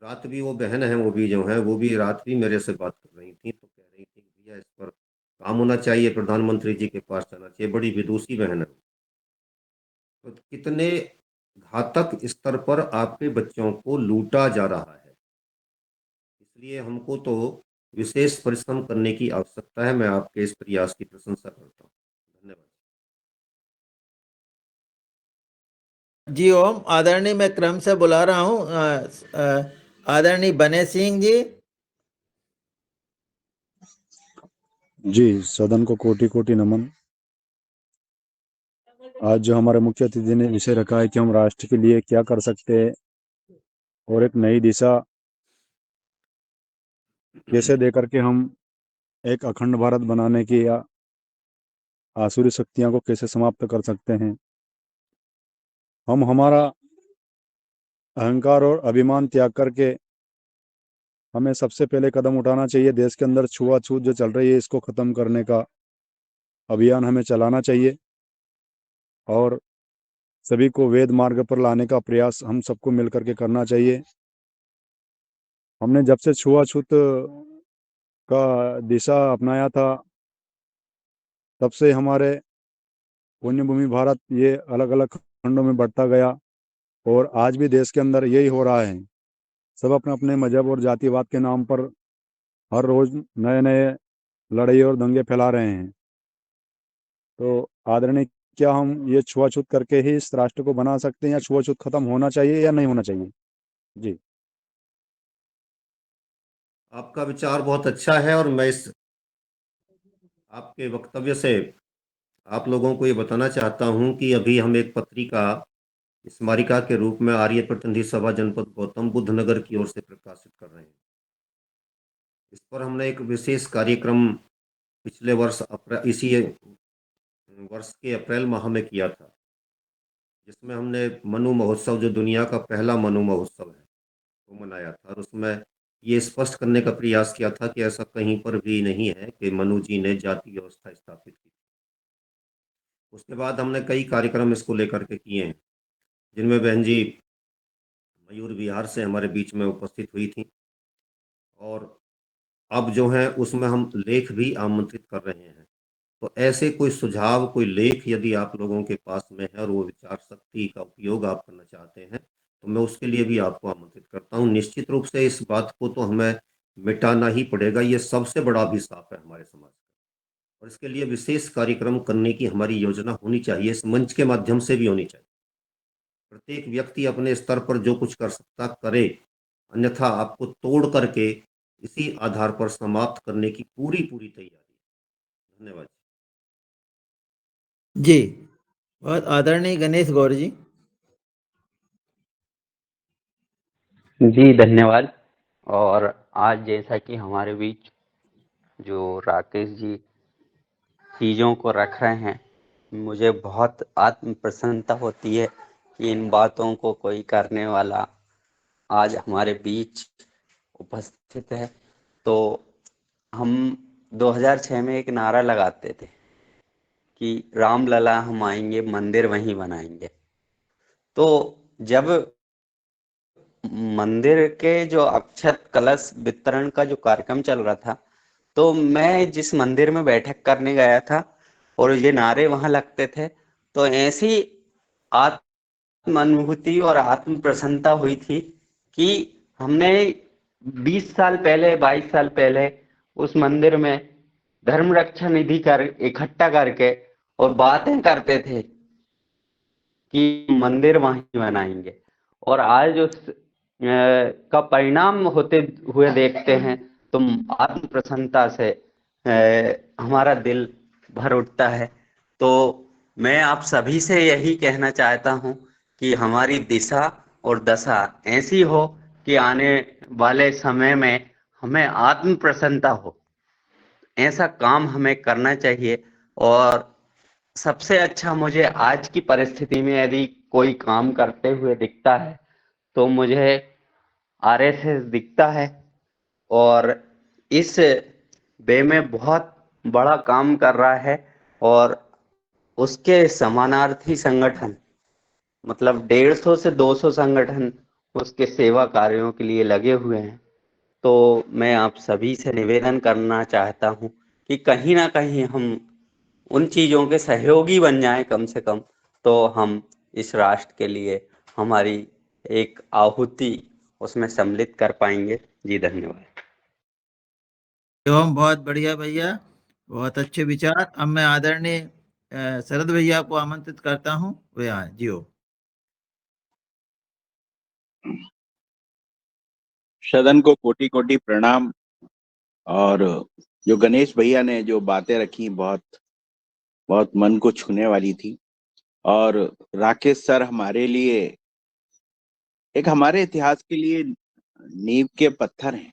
रात भी वो बहन है, वो भी जो है, वो भी रात भी मेरे से बात कर रही थी, तो कह रही थी कि भैया इस पर काम होना चाहिए, प्रधानमंत्री जी के पास जाना चाहिए। बड़ी विदुषी बहन है। तो कितने घातक स्तर पर आपके बच्चों को लूटा जा रहा है। इसलिए हमको तो विशेष परिश्रम करने की आवश्यकता है। मैं आपके इस प्रयास की प्रशंसा करता हूँ। धन्यवाद। जी ओम। आदरणीय, मैं क्रम से बुला रहा हूँ आदरणीय बने सिंह जी। जी, सदन को कोटि कोटि नमन। आज जो हमारे मुख्य अतिथि ने विषय रखा है कि हम राष्ट्र के लिए क्या कर सकते हैं और एक नई दिशा कैसे दे करके हम एक अखंड भारत बनाने की या आसुरी शक्तियां को कैसे समाप्त कर सकते हैं। हम हमारा अहंकार और अभिमान त्याग करके हमें सबसे पहले कदम उठाना चाहिए। देश के अंदर छुआछूत जो चल रही है, इसको ख़त्म करने का अभियान हमें चलाना चाहिए और सभी को वेद मार्ग पर लाने का प्रयास हम सबको मिलकर के करना चाहिए। हमने जब से छुआछूत का दिशा अपनाया था, तब से हमारे पुण्यभूमि भारत ये अलग अलग खंडों में बढ़ता गया, और आज भी देश के अंदर यही हो रहा है। सब अपने अपने मजहब और जातिवाद के नाम पर हर रोज नए नए लड़ाई और दंगे फैला रहे हैं। तो आदरणीय, क्या हम ये छुआछूत करके ही इस राष्ट्र को बना सकते हैं, या छुआछूत खत्म होना चाहिए या नहीं होना चाहिए? जी। आपका विचार बहुत अच्छा है, और मैं इस आपके वक्तव्य से आप लोगों को ये बताना चाहता हूं कि अभी हम एक पत्रिका स्मारिका के रूप में आर्य प्रतिनिधि सभा जनपद गौतम बुद्ध नगर की ओर से प्रकाशित कर रहे हैं। इस पर हमने एक विशेष कार्यक्रम पिछले वर्ष इसी वर्ष के अप्रैल माह में किया था, जिसमें हमने मनु महोत्सव, जो दुनिया का पहला मनु महोत्सव है, वो मनाया था। और उसमें ये स्पष्ट करने का प्रयास किया था कि ऐसा कहीं पर भी नहीं है कि मनु जी ने जाति व्यवस्था स्थापित की। उसके बाद हमने कई कार्यक्रम इसको लेकर के किए हैं, जिनमें बहन जी मयूर विहार से हमारे बीच में उपस्थित हुई थी, और अब जो है उसमें हम लेख भी आमंत्रित कर रहे हैं। तो ऐसे कोई सुझाव, कोई लेख यदि आप लोगों के पास में है और वो विचार शक्ति का उपयोग आप करना चाहते हैं, तो मैं उसके लिए भी आपको आमंत्रित करता हूँ। निश्चित रूप से इस बात को तो हमें मिटाना ही पड़ेगा। ये सबसे बड़ा अभिशाप है हमारे समाज का, और इसके लिए विशेष कार्यक्रम करने की हमारी योजना होनी चाहिए। इस मंच के माध्यम से भी होनी चाहिए। प्रत्येक व्यक्ति अपने स्तर पर जो कुछ कर सकता करे, अन्यथा आपको तोड़ करके इसी आधार पर समाप्त करने की पूरी पूरी तैयारी है। धन्यवाद। जी। और आदरणीय गणेश गौर जी। जी धन्यवाद। और आज जैसा कि हमारे बीच जो राकेश जी चीज़ों को रख रहे हैं, मुझे बहुत आत्म प्रसन्नता होती है कि इन बातों को कोई करने वाला आज हमारे बीच उपस्थित है। तो हम 2006 में एक नारा लगाते थे कि रामलला हम आएंगे, मंदिर वहीं बनाएंगे। तो जब मंदिर के जो अक्षत कलश वितरण का जो कार्यक्रम चल रहा था, तो मैं जिस मंदिर में बैठक करने गया था और ये नारे वहां लगते थे, तो ऐसी आत्म अनुभूति और आत्म प्रसन्नता हुई थी कि हमने 20 साल पहले 22 साल पहले उस मंदिर में धर्म रक्षा निधि कर इकट्ठा करके और बातें करते थे कि मंदिर वहीं बनाएंगे, और आज उस का परिणाम होते हुए देखते हैं तो आत्म प्रसन्नता से हमारा दिल भर उठता है। तो मैं आप सभी से यही कहना चाहता हूं कि हमारी दिशा और दशा ऐसी हो कि आने वाले समय में हमें आत्म प्रसन्नता हो, ऐसा काम हमें करना चाहिए। और सबसे अच्छा मुझे आज की परिस्थिति में यदि कोई काम करते हुए दिखता है तो मुझे आरएसएस दिखता है, और इस वे में बहुत बड़ा काम कर रहा है, और उसके समानार्थी संगठन मतलब 150 से 200 संगठन उसके सेवा कार्यों के लिए लगे हुए हैं। तो मैं आप सभी से निवेदन करना चाहता हूं कि कहीं ना कहीं हम उन चीजों के सहयोगी बन जाएं कम से कम, तो हम इस राष्ट्र के लिए हमारी एक आहुति उसमें सम्मिलित कर पाएंगे। जी धन्यवाद। एवं बहुत बढ़िया भैया, बहुत अच्छे विचार। अब मैं आदरणीय शरद भैया को आमंत्रित करता हूँ, वे आए जियो। सदन को कोटि कोटि प्रणाम। और जो गणेश भैया ने जो बातें रखी बहुत बहुत मन को छूने वाली थी। और राकेश सर हमारे लिए हमारे इतिहास के लिए नींव के पत्थर हैं।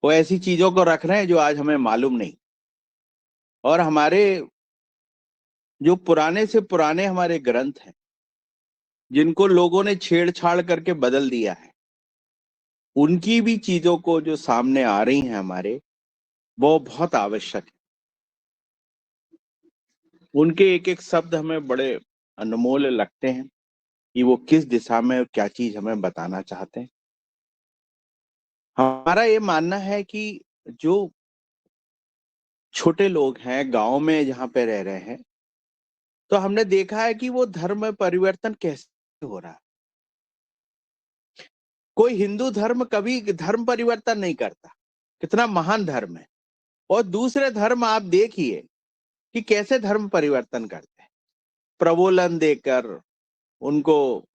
वो ऐसी चीजों को रख रहे हैं जो आज हमें मालूम नहीं, और हमारे जो पुराने से पुराने हमारे ग्रंथ हैं जिनको लोगों ने छेड़छाड़ करके बदल दिया है, उनकी भी चीजों को जो सामने आ रही हैं हमारे, वो बहुत आवश्यक है। उनके एक एक शब्द हमें बड़े अनमोल लगते हैं कि वो किस दिशा में क्या चीज हमें बताना चाहते हैं। हमारा ये मानना है कि जो छोटे लोग हैं गांव में जहां पे रह रहे हैं, तो हमने देखा है कि वो धर्म में परिवर्तन कैसे हो रहा है। कोई हिंदू धर्म कभी धर्म परिवर्तन नहीं करता, कितना महान धर्म है। और दूसरे धर्म आप देखिए कि कैसे धर्म परिवर्तन करते हैं, प्रबोधन देकर उनको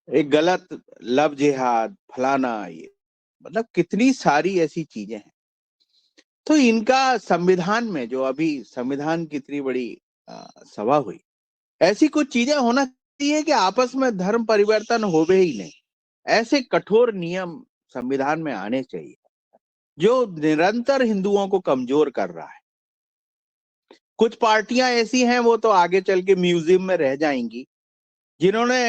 एक गलत लव जिहाद फलाना, ये मतलब कितनी सारी ऐसी चीजें हैं। तो इनका संविधान में जो अभी संविधान की इतनी बड़ी सभा हुई, ऐसी कुछ चीजें होना चाहिए कि आपस में धर्म परिवर्तन होवे ही नहीं। ऐसे कठोर नियम संविधान में आने चाहिए जो निरंतर हिंदुओं को कमजोर कर रहा है। कुछ पार्टियां ऐसी हैं वो तो आगे चल के म्यूजियम में रह जाएंगी, जिन्होंने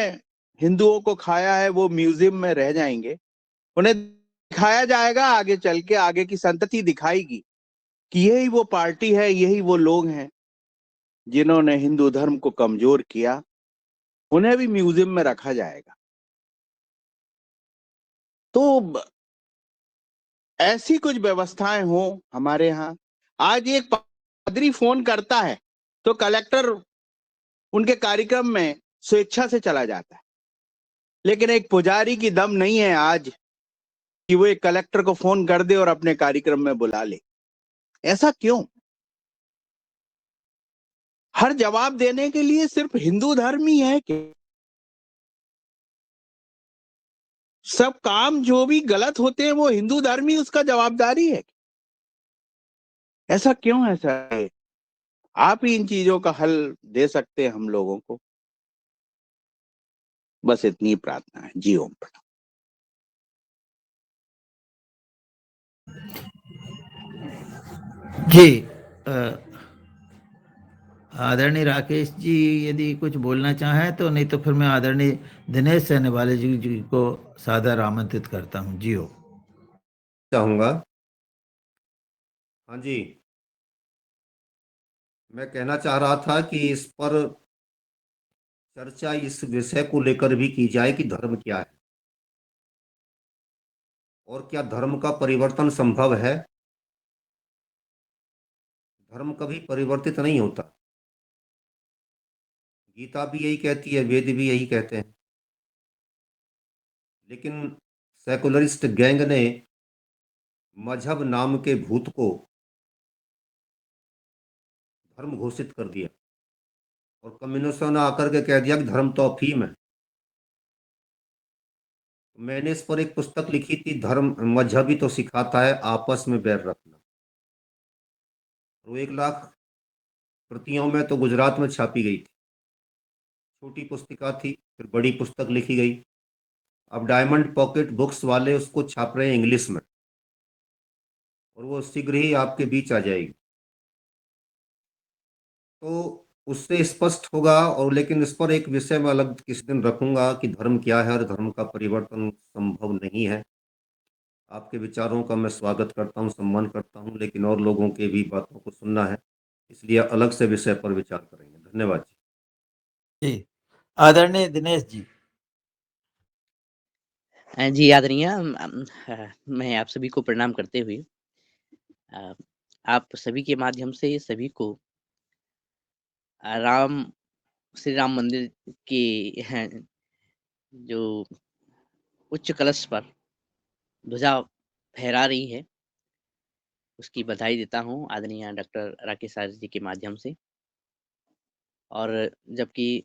हिंदुओं को खाया है वो म्यूजियम में रह जाएंगे। उन्हें दिखाया जाएगा आगे चल के, आगे की संतति दिखाएगी कि यही वो पार्टी है, यही वो लोग हैं जिन्होंने हिंदू धर्म को कमजोर किया। उन्हें भी म्यूजियम में रखा जाएगा। तो ऐसी कुछ व्यवस्थाएं हो हमारे यहाँ। आज एक पादरी फोन करता है तो कलेक्टर उनके कार्यक्रम में स्वेच्छा से चला जाता है, लेकिन एक पुजारी की दम नहीं है आज कि वो एक कलेक्टर को फोन कर दे और अपने कार्यक्रम में बुला ले। ऐसा क्यों? हर जवाब देने के लिए सिर्फ हिंदू धर्म ही है कि सब काम जो भी गलत होते हैं वो हिंदू धर्म ही उसका जवाबदारी है? ऐसा क्यों? ऐसा है, आप ही इन चीजों का हल दे सकते हैं हम लोगों को। बस इतनी प्रार्थना है। जी ओम प्रणाम। जी आदरणीय राकेश जी यदि कुछ बोलना चाहें तो, नहीं तो फिर मैं आदरणीय दिनेश सेनेवाले जी को सादर आमंत्रित करता हूं। जी हो चाहूंगा। हाँ जी, मैं कहना चाह रहा था कि इस पर चर्चा इस विषय को लेकर भी की जाए कि धर्म क्या है और क्या धर्म का परिवर्तन संभव है। धर्म कभी परिवर्तित नहीं होता। गीता भी यही कहती है, वेद भी यही कहते हैं। लेकिन सेकुलरिस्ट गैंग ने मजहब नाम के भूत को धर्म घोषित कर दिया और कम्युनिस्टों ने आकर के कह दिया कि धर्म तो अफीम है। मैंने इस पर एक पुस्तक लिखी थी, धर्म मजहब ही तो सिखाता है आपस में बैर रखना। वो 1 लाख प्रतियों में तो गुजरात में छापी गई थी। छोटी पुस्तिका थी, फिर बड़ी पुस्तक लिखी गई। अब डायमंड पॉकेट बुक्स वाले उसको छाप रहे हैं इंग्लिश में, और वो शीघ्र ही आपके बीच आ जाएगी। तो उससे स्पष्ट होगा। और लेकिन इस पर एक विषय मैं अलग किसी दिन रखूंगा कि धर्म क्या है और धर्म का परिवर्तन संभव नहीं है। आपके विचारों का मैं स्वागत करता हूं, सम्मान करता हूं, लेकिन और लोगों के भी बातों को सुनना है, इसलिए अलग से विषय पर विचार करेंगे। धन्यवाद जी। जी, आदरणीय दिनेश जी। जी आदरणीय, मैं आप सभी को प्रणाम करते हुए आप सभी के माध्यम से सभी को राम श्री राम मंदिर के हैं जो उच्च कलश पर ध्वजा फहरा रही है, उसकी बधाई देता हूँ आदरणीय डॉक्टर राकेश आर्य जी के माध्यम से। और जबकि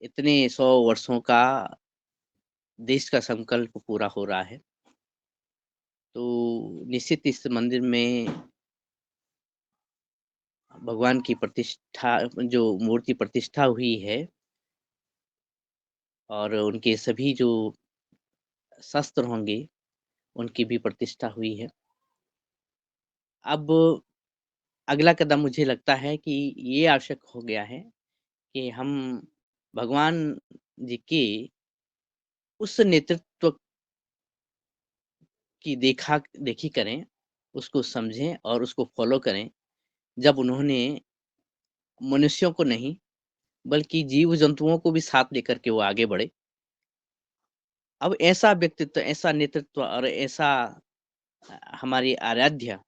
इतने 100 वर्षों का देश का संकल्प पूरा हो रहा है, तो निश्चित इस मंदिर में भगवान की प्रतिष्ठा, जो मूर्ति प्रतिष्ठा हुई है, और उनके सभी जो शस्त्र होंगे, उनकी भी प्रतिष्ठा हुई है। अब अगला कदम मुझे लगता है कि ये आवश्यक हो गया है कि हम भगवान जी के उस नेतृत्व की देखी करें, उसको समझें और उसको फ़ॉलो करें, जब उन्होंने मनुष्यों को नहीं, बल्कि जीव-जंतुओं को भी साथ लेकर के वो आगे बढ़े। अब ऐसा व्यक्तित्व, ऐसा नेतृत्व और ऐसा हमारी आराध्य,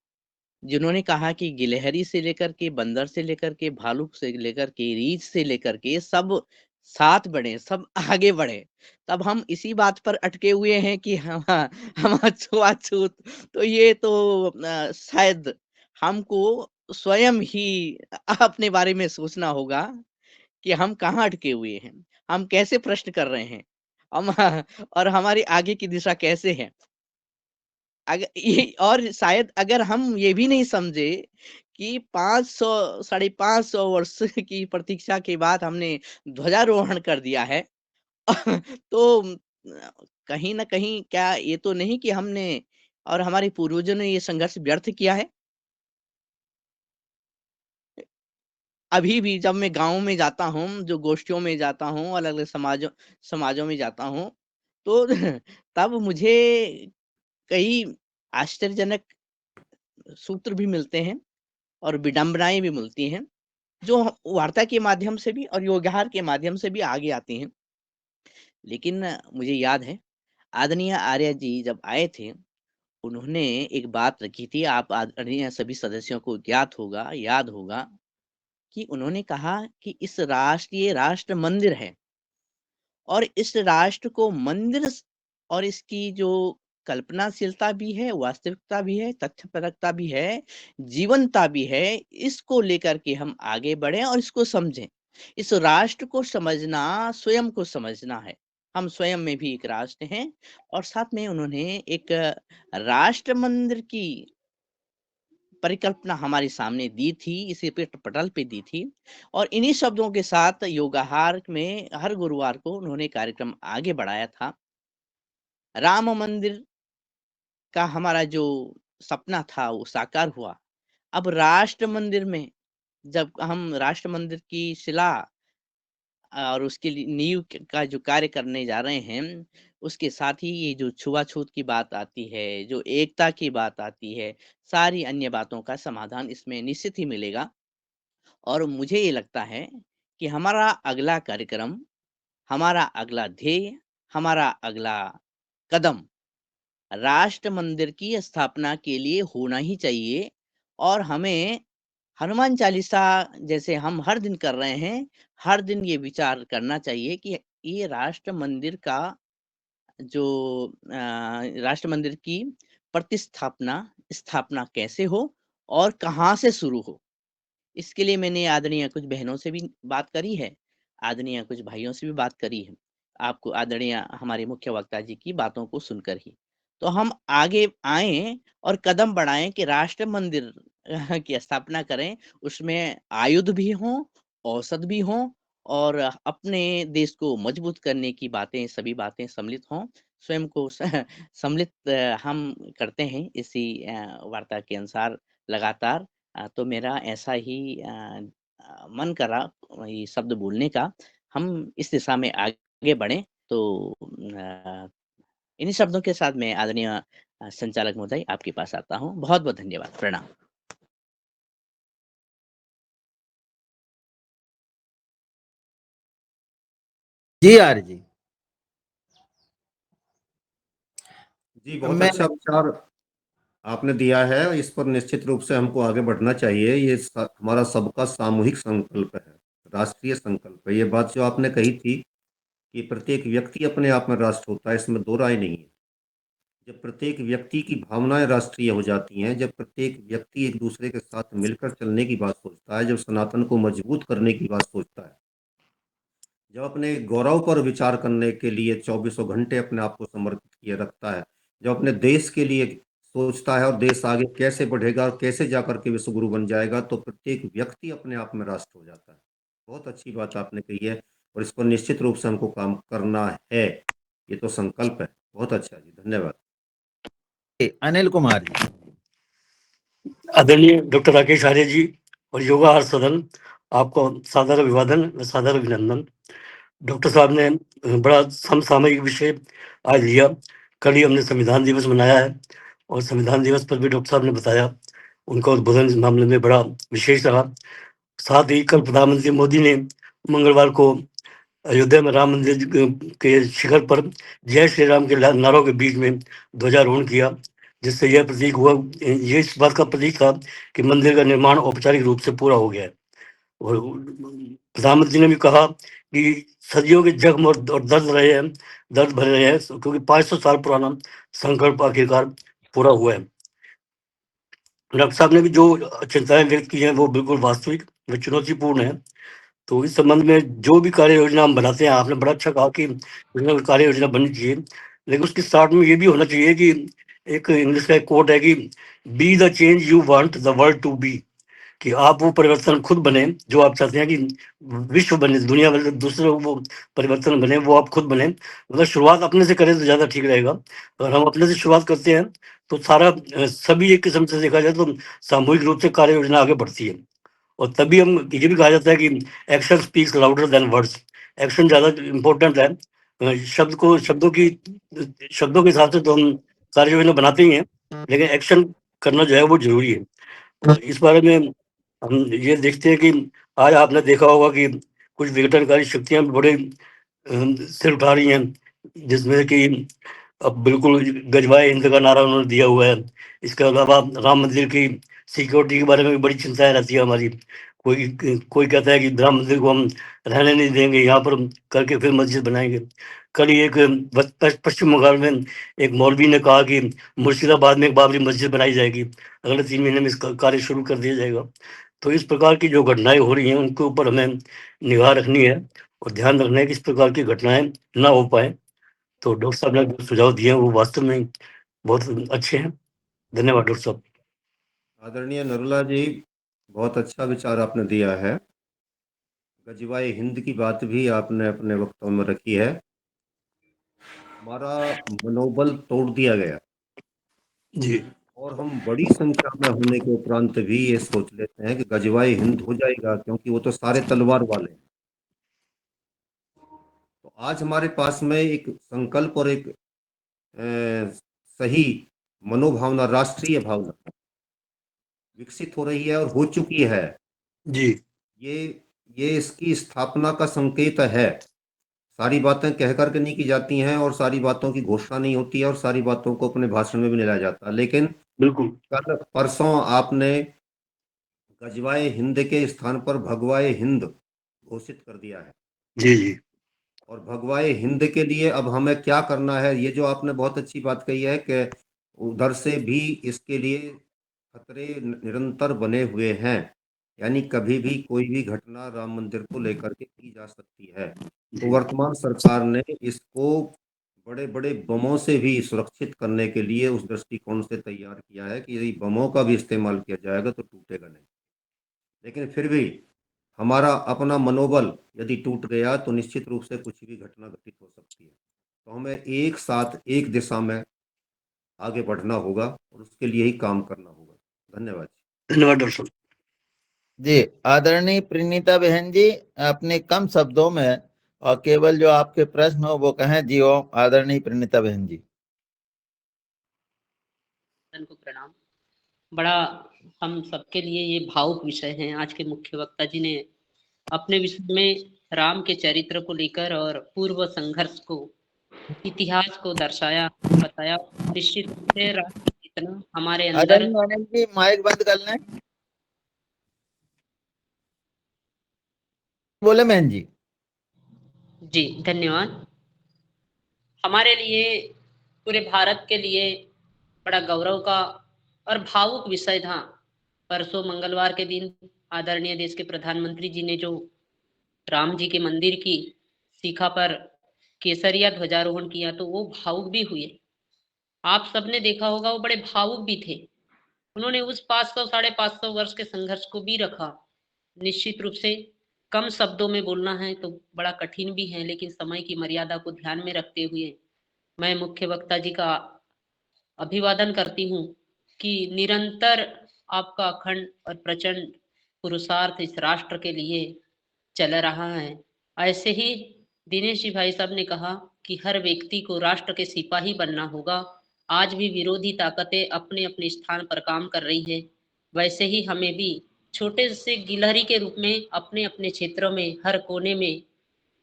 जिन्होंने कहा कि गिलहरी से लेकर के, बंदर से लेकर के, भालू से लेकर के, रीछ से लेकर के सब साथ बढ़े, सब आगे बढ़े। तब हम इसी बात पर अटके हुए हैं कि हम छुआ-छूत, तो ये तो शायद हमको स्वयं ही अपने बारे में सोचना होगा कि हम कहाँ अटके हुए हैं, हम कैसे प्रश्न कर रहे हैं, हम और हमारी आगे की दिशा कैसे है। ये और शायद अगर हम ये भी नहीं समझे कि 500 साढ़े 500 वर्ष की प्रतीक्षा के बाद हमने ध्वजारोहण कर दिया है, तो कहीं न कहीं क्या ये तो नहीं कि हमने और हमारे पूर्वजों ने ये संघर्ष व्यर्थ किया है? अभी भी जब मैं गाँव में जाता हूँ, जो गोष्ठियों में जाता हूँ, अलग-अलग समाजों में जाता हूँ, तो तब मुझे कई आश्चर्यजनक सूत्र भी मिलते हैं और विडंबनाएँ भी मिलती हैं, जो वार्ता के माध्यम से भी और व्यवहार के माध्यम से भी आगे आती हैं। लेकिन मुझे याद है, आदरणीय आर्य जी जब आए थे, उन्होंने एक बात रखी थी, आप आदरणीय सभी सदस्यों को ज्ञात होगा, याद होगा, कि उन्होंने कहा कि इस राष्ट्र, ये राष्ट्र मंदिर है, और इस राष्ट्र को मंदिर और इसकी जो कल्पनाशीलता भी है, वास्तविकता भी है, तथ्यपरकता भी है, जीवंतता भी है, इसको लेकर के हम आगे बढ़ें और इसको समझें। इस राष्ट्र को समझना, स्वयं को समझना है। हम स्वयं में भी एक राष्ट्र हैं, और साथ में उन्होंने एक राष्ट्र मंदिर की परिकल्पना हमारे सामने दी थी, इसी पटल पे दी थी, और इन्हीं शब्दों के साथ योगाहार में हर गुरुवार को उन्होंने कार्यक्रम आगे बढ़ाया था। राम मंदिर का हमारा जो सपना था वो साकार हुआ। अब राष्ट्र मंदिर में जब हम राष्ट्र मंदिर की शिला और उसके लिए नींव का जो कार्य करने जा रहे हैं, उसके साथ ही ये जो छुआ-छूत की बात आती है, जो एकता की बात आती है, सारी अन्य बातों का समाधान इसमें निश्चित ही मिलेगा। और मुझे ये लगता है कि हमारा अगला कार्यक्रम, हमारा अगला ध्येय, हमारा अगला कदम राष्ट्र मंदिर की स्थापना के लिए होना ही चाहिए, और हमें हनुमान चालीसा जैसे हम हर दिन कर रहे हैं, हर दिन ये विचार करना चाहिए कि ये राष्ट्र मंदिर का जो राष्ट्र मंदिर की स्थापना कैसे हो और कहाँ से शुरू हो। इसके लिए मैंने आदरणीय कुछ बहनों से भी बात करी है, आदरणीय कुछ भाइयों से भी बात करी है। आपको आदरणीय हमारे मुख्य वक्ता जी की बातों को सुनकर ही। तो हम आगे आएँ और कदम बढ़ाएँ कि राष्ट्र मंदिर की स्थापना करें, उसमें आयुध भी हों, औसत भी हों और अपने देश को मजबूत करने की बातें, सभी बातें सम्मिलित हों। स्वयं को सम्मिलित हम करते हैं इसी वार्ता के अनुसार लगातार। तो मेरा ऐसा ही मन करा ये शब्द बोलने का, हम इस दिशा में आगे बढ़ें। तो इन्हीं शब्दों के साथ मैं आदरणीय संचालक महोदय आपके पास आता हूँ। बहुत-बहुत धन्यवाद। प्रणाम। जी आर्य जी। जी, बहुत मैं अच्छा विचार आपने दिया है। इस पर निश्चित रूप से हमको आगे बढ़ना चाहिए। ये हमारा सबका सामूहिक संकल्प है, राष्ट्रीय संकल्प है। ये बात जो आपने कही थी कि प्रत्येक व्यक्ति अपने आप में राष्ट्र होता है, इसमें दो राय नहीं है। जब प्रत्येक व्यक्ति की भावनाएं राष्ट्रीय हो जाती हैं, जब प्रत्येक व्यक्ति एक दूसरे के साथ मिलकर चलने की बात सोचता है, जब सनातन को मजबूत करने की बात सोचता है, जब अपने गौरव पर विचार करने के लिए चौबीसों घंटे अपने आप को समर्पित किए रखता है, जब अपने देश के लिए सोचता है और देश आगे कैसे बढ़ेगा और कैसे जाकर के विश्व गुरु बन जाएगा, तो प्रत्येक व्यक्ति अपने आप में राष्ट्र हो जाता है। बहुत अच्छी बात आपने कही है और इस पर निश्चित रूप से हमको काम करना है। ये तो संकल्प है। बहुत अच्छा जी, धन्यवाद। अनिल कुमार जी। आदरणीय डॉक्टर राकेश आर्य जी और योगा आर्ट सदन, आपको सादर अभिवादन व सादर अभिनंदन। डॉक्टर साहब ने बड़ा समसामयिक विषय आज लिया। कल ही हमने संविधान दिवस मनाया है और संविधान दिवस पर भी डॉक्टर साहब ने बताया, उनका उद्बोधन इस मामले में बड़ा विशेष रहा। साथ ही कल प्रधानमंत्री मोदी ने मंगलवार को अयोध्या में राम मंदिर के शिखर पर जय श्री राम के नारों के बीच में ध्वजारोहण किया, जिससे यह प्रतीक हुआ, ये इस बात का प्रतीक था कि मंदिर का निर्माण औपचारिक रूप से पूरा हो गया है। और प्रधानमंत्री ने भी कहा कि सदियों के जख्म और दर्द भरे रहे हैं, क्योंकि 500 साल पुराना संकल्प आखिरकार पूरा हुआ है। डॉक्टर साहब ने भी जो चिंताएं व्यक्त की हैं वो बिल्कुल वास्तविक व चुनौतीपूर्ण है। तो इस संबंध में जो भी कार्य योजना हम बनाते हैं, आपने बड़ा अच्छा कहा कि कार्य योजना बननी चाहिए, लेकिन उसके साथ में ये भी होना चाहिए कि एक इंग्लिश का एक कोट है कि be the change you want the world to be, कि आप वो परिवर्तन खुद बने जो आप चाहते हैं कि विश्व बने, दुनिया में दूसरे वो परिवर्तन बने, वो आप खुद बने। मतलब शुरुआत अपने से करें तो ज़्यादा ठीक रहेगा। अगर हम अपने से शुरुआत करते हैं तो सारा सभी एक किस्म से देखा जाए तो सामूहिक रूप से कार्य योजना आगे बढ़ती है। और तभी हम ये भी कहा जाता है कि action speaks louder than words. Action ज़्यादा इम्पोर्टेंट है। शब्दों के हिसाब से तो हम कार्य योजना बनाते ही हैं, लेकिन एक्शन करना जो है वो जरूरी है। तो इस बारे में हम ये देखते हैं कि आज आपने देखा होगा कि कुछ विघटनकारी शक्तियां बड़े सिर उठा रही हैं, जिसमें कि अब बिल्कुल गजवाए हिंद का नारा उन्होंने दिया हुआ है। इसके अलावा राम मंदिर की सिक्योरिटी के बारे में भी बड़ी चिंताएं रहती है हमारी। कोई कोई कहता है कि राम मंदिर को हम रहने नहीं देंगे, यहाँ पर करके फिर मस्जिद बनाएंगे। कल ही एक पश्चिम बंगाल में एक मौलवी ने कहा कि मुर्शिदाबाद में एक बाबरी मस्जिद बनाई जाएगी, अगले 3 महीने में इसका कार्य शुरू कर दिया जाएगा। तो इस प्रकार की जो घटनाएं हो रही हैं उनके ऊपर हमें निगाह रखनी है और ध्यान रखना है कि इस प्रकार की घटनाएं ना हो पाए। तो डॉक्टर साहब ने जो सुझाव दिए हैं वो वास्तव में बहुत अच्छे हैं। धन्यवाद डॉक्टर साहब। आदरणीय नरुला जी, बहुत अच्छा विचार आपने दिया है। गजवाए हिंद की बात भी आपने अपने वक्तव्य में रखी है। हमारा मनोबल तोड़ दिया गया जी और हम बड़ी संख्या में होने के उपरांत भी ये सोच लेते हैं कि गजवाए हिंद हो जाएगा, क्योंकि वो तो सारे तलवार वाले हैं। तो आज हमारे पास में एक संकल्प और एक सही मनोभावना, राष्ट्रीय भावना विकसित हो रही है और हो चुकी है। जी ये ये इसकी स्थापना का संकेत है। सारी बातें कह करके नहीं की जाती हैं और सारी बातों की घोषणा नहीं होती है और सारी बातों को अपने भाषण में भी नहीं लाया जाता, लेकिन बिल्कुल। कल परसों आपने गजवाए हिंद के स्थान पर भगवाए हिंद घोषित कर दिया है। जी जी और भगवाए हिंद के लिए अब हमें क्या करना है, ये जो आपने बहुत अच्छी बात कही है कि उधर से भी इसके लिए खतरे निरंतर बने हुए हैं, यानी कभी भी कोई भी घटना राम मंदिर को लेकर के की जा सकती है। तो वर्तमान सरकार ने इसको बड़े बड़े बमों से भी सुरक्षित करने के लिए उस दृष्टिकोण से तैयार किया है कि यदि बमों का भी इस्तेमाल किया जाएगा तो टूटेगा नहीं। लेकिन फिर भी हमारा अपना मनोबल यदि टूट गया तो निश्चित रूप से कुछ भी घटना घटित हो सकती है। तो हमें एक साथ एक दिशा में आगे बढ़ना होगा और उसके लिए ही काम करना होगा। धन्यवाद। धन्यवाद डॉक्टर साहब। जी, आदरणीय प्रीनिता बहन जी, अपने कम शब्दों में और केवल जो आपके प्रश्न हो वो कहें। जी ओम, आदरणीय प्रीनिता बहन जी। को प्रणाम। बड़ा हम सबके लिए ये भावुक विषय है। आज के मुख्य वक्ता जी ने अपने विषय में राम के चरित्र को लेकर और पूर्व संघर्ष को, इतिहास को दर्शाया, बताया। निश्चित रूप से राष्ट्र चेतना हमारे अंदर। आदरणीय मैडम जी, माइक बंद कर लें। बोले बहन जी। जी धन्यवाद। हमारे लिए, पूरे भारत के लिए बड़ा गौरव का और भावुक विषय था। परसों मंगलवार के दिन आदरणीय देश के प्रधानमंत्री जी ने जो राम जी के मंदिर की शिखा पर केसरिया ध्वजारोहण किया तो वो भावुक भी हुए। आप सबने देखा होगा वो बड़े भावुक भी थे। उन्होंने उस 500 550 वर्ष के संघर्ष को भी रखा। निश्चित रूप से कम शब्दों में बोलना है तो बड़ा कठिन भी है, लेकिन समय की मर्यादा को ध्यान में रखते हुए मैं मुख्य वक्ता जी का अभिवादन करती हूँ कि निरंतर आपका अखंड और प्रचंड पुरुषार्थ इस राष्ट्र के लिए चल रहा है। ऐसे ही दिनेश जी भाई साहब ने कहा कि हर व्यक्ति को राष्ट्र के सिपाही बनना होगा। आज भी विरोधी ताकतें अपने अपने स्थान पर काम कर रही है, वैसे ही हमें भी छोटे से गिलहरी के रूप में अपने अपने क्षेत्रों में हर कोने में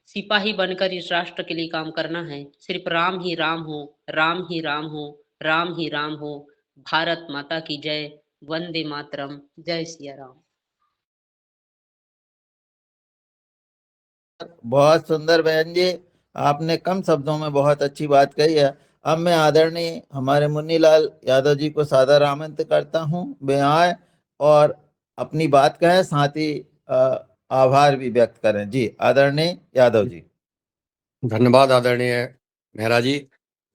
सिपाही बनकर इस राष्ट्र के लिए काम करना है। सिर्फ राम ही राम हो, राम ही राम हो, राम ही राम हो। भारत माता की जय। वंदे मातरम। जय सिया राम। बहुत सुंदर बहन जी, आपने कम शब्दों में बहुत अच्छी बात कही है। अब मैं आदरणीय हमारे मुन्नीलाल यादव जी को सादर आमंत्रित करता हूं, वे आए और अपनी बात कहें, साथ ही आभार भी व्यक्त करें। जी आदरणीय यादव जी। धन्यवाद आदरणीय मेहरा जी।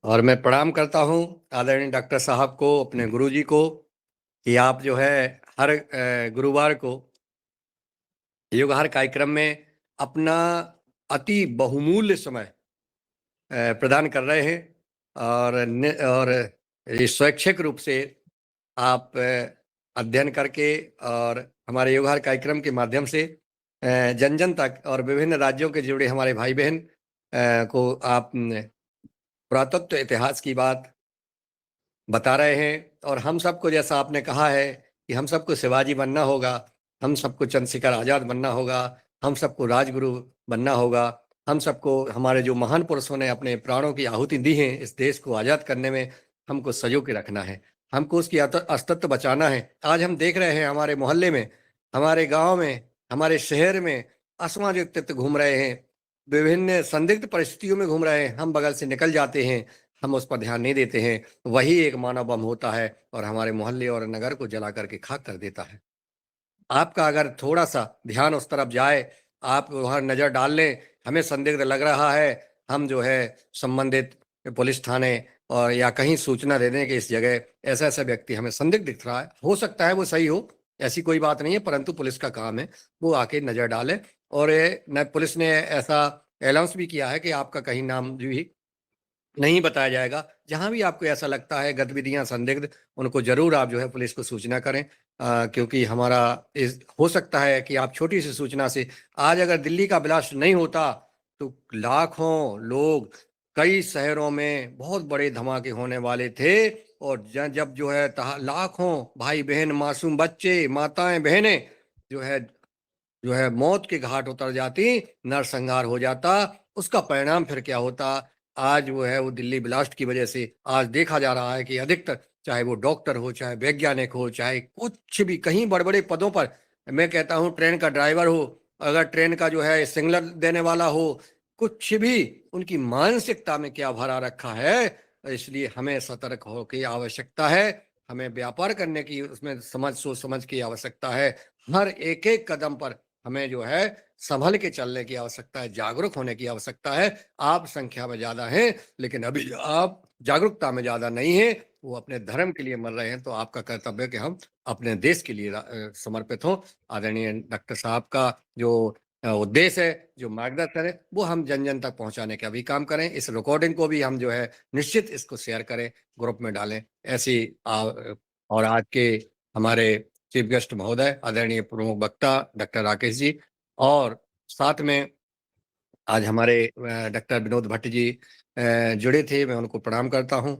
और मैं प्रणाम करता हूं आदरणीय डॉक्टर साहब को, अपने गुरुजी को, कि आप जो है हर गुरुवार को युगहर कार्यक्रम में अपना अति बहुमूल्य समय प्रदान कर रहे हैं। और ये स्वैच्छिक रूप से आप अध्ययन करके और हमारे युगहर कार्यक्रम के माध्यम से जन जन तक और विभिन्न राज्यों के जुड़े हमारे भाई बहन को आप पुरातत्व इतिहास की बात बता रहे हैं। और हम सबको, जैसा आपने कहा है कि हम सबको शिवाजी बनना होगा, हम सबको चंद्रशेखर आज़ाद बनना होगा, हम सबको राजगुरु बनना होगा, हम सबको हमारे जो महान पुरुषों ने अपने प्राणों की आहुति दी है इस देश को आज़ाद करने में, हमको सजो के रखना है, हमको उसकी अस्तित्व बचाना है। आज हम देख रहे हैं हमारे मोहल्ले में, हमारे गांव में, हमारे शहर में असामाजिक व्यक्तित्व घूम रहे हैं, विभिन्न संदिग्ध परिस्थितियों में घूम रहे हैं। हम बगल से निकल जाते हैं, हम उस पर ध्यान नहीं देते हैं। वही एक मानव बम होता है और हमारे मोहल्ले और नगर को जला करके खाक कर देता है। आपका अगर थोड़ा सा ध्यान उस तरफ जाए, आप वहाँ नज़र डाल लें, हमें संदिग्ध लग रहा है, हम जो है संबंधित पुलिस थाने और या कहीं सूचना दे दें कि इस जगह ऐसा ऐसा व्यक्ति हमें संदिग्ध दिख रहा है। हो सकता है वो सही हो, ऐसी कोई बात नहीं है, परंतु पुलिस का काम है वो आके नज़र डाले। और पुलिस ने ऐसा अनाउंस भी किया है कि आपका कहीं नाम भी नहीं बताया जाएगा। जहां भी आपको ऐसा लगता है गतिविधियां संदिग्ध, उनको जरूर आप जो है पुलिस को सूचना करें, क्योंकि हमारा हो सकता है कि आप छोटी सी सूचना से, आज अगर दिल्ली का ब्लास्ट नहीं होता तो लाखों लोग, कई शहरों में बहुत बड़े धमाके होने वाले थे। और जब जो है लाखों भाई बहन, मासूम बच्चे, माताएं, बहनें जो है मौत के घाट उतर जाती, नरसंहार हो जाता, उसका परिणाम फिर क्या होता। आज वो है वो दिल्ली ब्लास्ट की वजह से आज देखा जा रहा है कि अधिकतर, चाहे वो डॉक्टर हो, चाहे वैज्ञानिक हो, चाहे कुछ भी कहीं बड़े बड़े पदों पर, मैं कहता हूँ ट्रेन का ड्राइवर हो, अगर ट्रेन का जो है सिग्नल देने वाला हो, कुछ भी उनकी मानसिकता में क्या भरा रखा है, इसलिए हमें सतर्क हो की आवश्यकता है। हमें व्यापार करने की उसमें सोच समझ की आवश्यकता है। हर एक एक कदम पर हमें जो है संभल के चलने की आवश्यकता है, जागरूक होने की आवश्यकता है। आप संख्या में ज्यादा हैं, लेकिन अभी आप जागरूकता में ज्यादा नहीं है, वो अपने धर्म के लिए मर रहे हैं, तो आपका कर्तव्य है कि हम अपने देश के लिए समर्पित हों। आदरणीय डॉक्टर साहब का जो उद्देश्य है, जो मार्गदर्शन है, वो हम जन जन तक पहुंचाने का भी काम करें। इस रिकॉर्डिंग को भी हम जो है निश्चित इसको शेयर करें, ग्रुप में डालें। ऐसी और आज के हमारे चीफ गेस्ट महोदय आदरणीय प्रमुख वक्ता डॉक्टर राकेश जी, और साथ में आज हमारे डॉक्टर विनोद भट्ट जी जुड़े थे, मैं उनको प्रणाम करता हूं।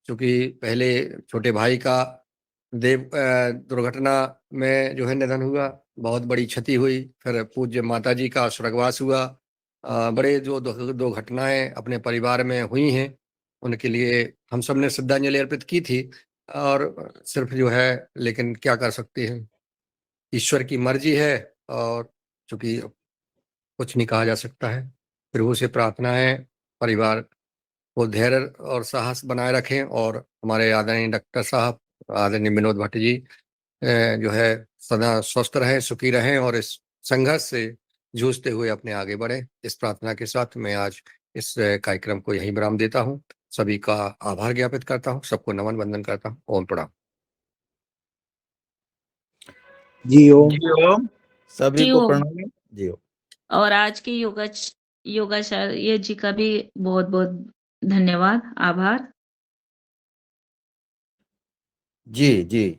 क्योंकि पहले छोटे भाई का दुर्घटना में जो है निधन हुआ, बहुत बड़ी क्षति हुई। फिर पूज्य माता जी का स्वर्गवास हुआ। बड़े जो दो घटनाएं अपने परिवार में हुई हैं, उनके लिए हम सब ने श्रद्धांजलि अर्पित की थी। और सिर्फ जो है, लेकिन क्या कर सकते हैं, ईश्वर की मर्जी है, और चूंकि कुछ नहीं कहा जा सकता है। प्रभु से प्रार्थना है परिवार को धैर्य और साहस बनाए रखें, और हमारे आदरणीय डॉक्टर साहब आदरणीय विनोद भट्ट जी जो है सदा स्वस्थ रहें, सुखी रहें, और इस संघर्ष से जूझते हुए अपने आगे बढ़े। इस प्रार्थना के साथ मैं आज इस कार्यक्रम को यहीं विराम देता हूँ। सभी का आभार ज्ञापित करता हूँ, सबको नमन वंदन करता हूँ। ओम प्रणाम। जी ओम। जी ओम। सभी जी को ओम। प्रणाम। जी ओम। और आज के योगाचार्य जी का भी बहुत बहुत धन्यवाद, आभार। जी जी।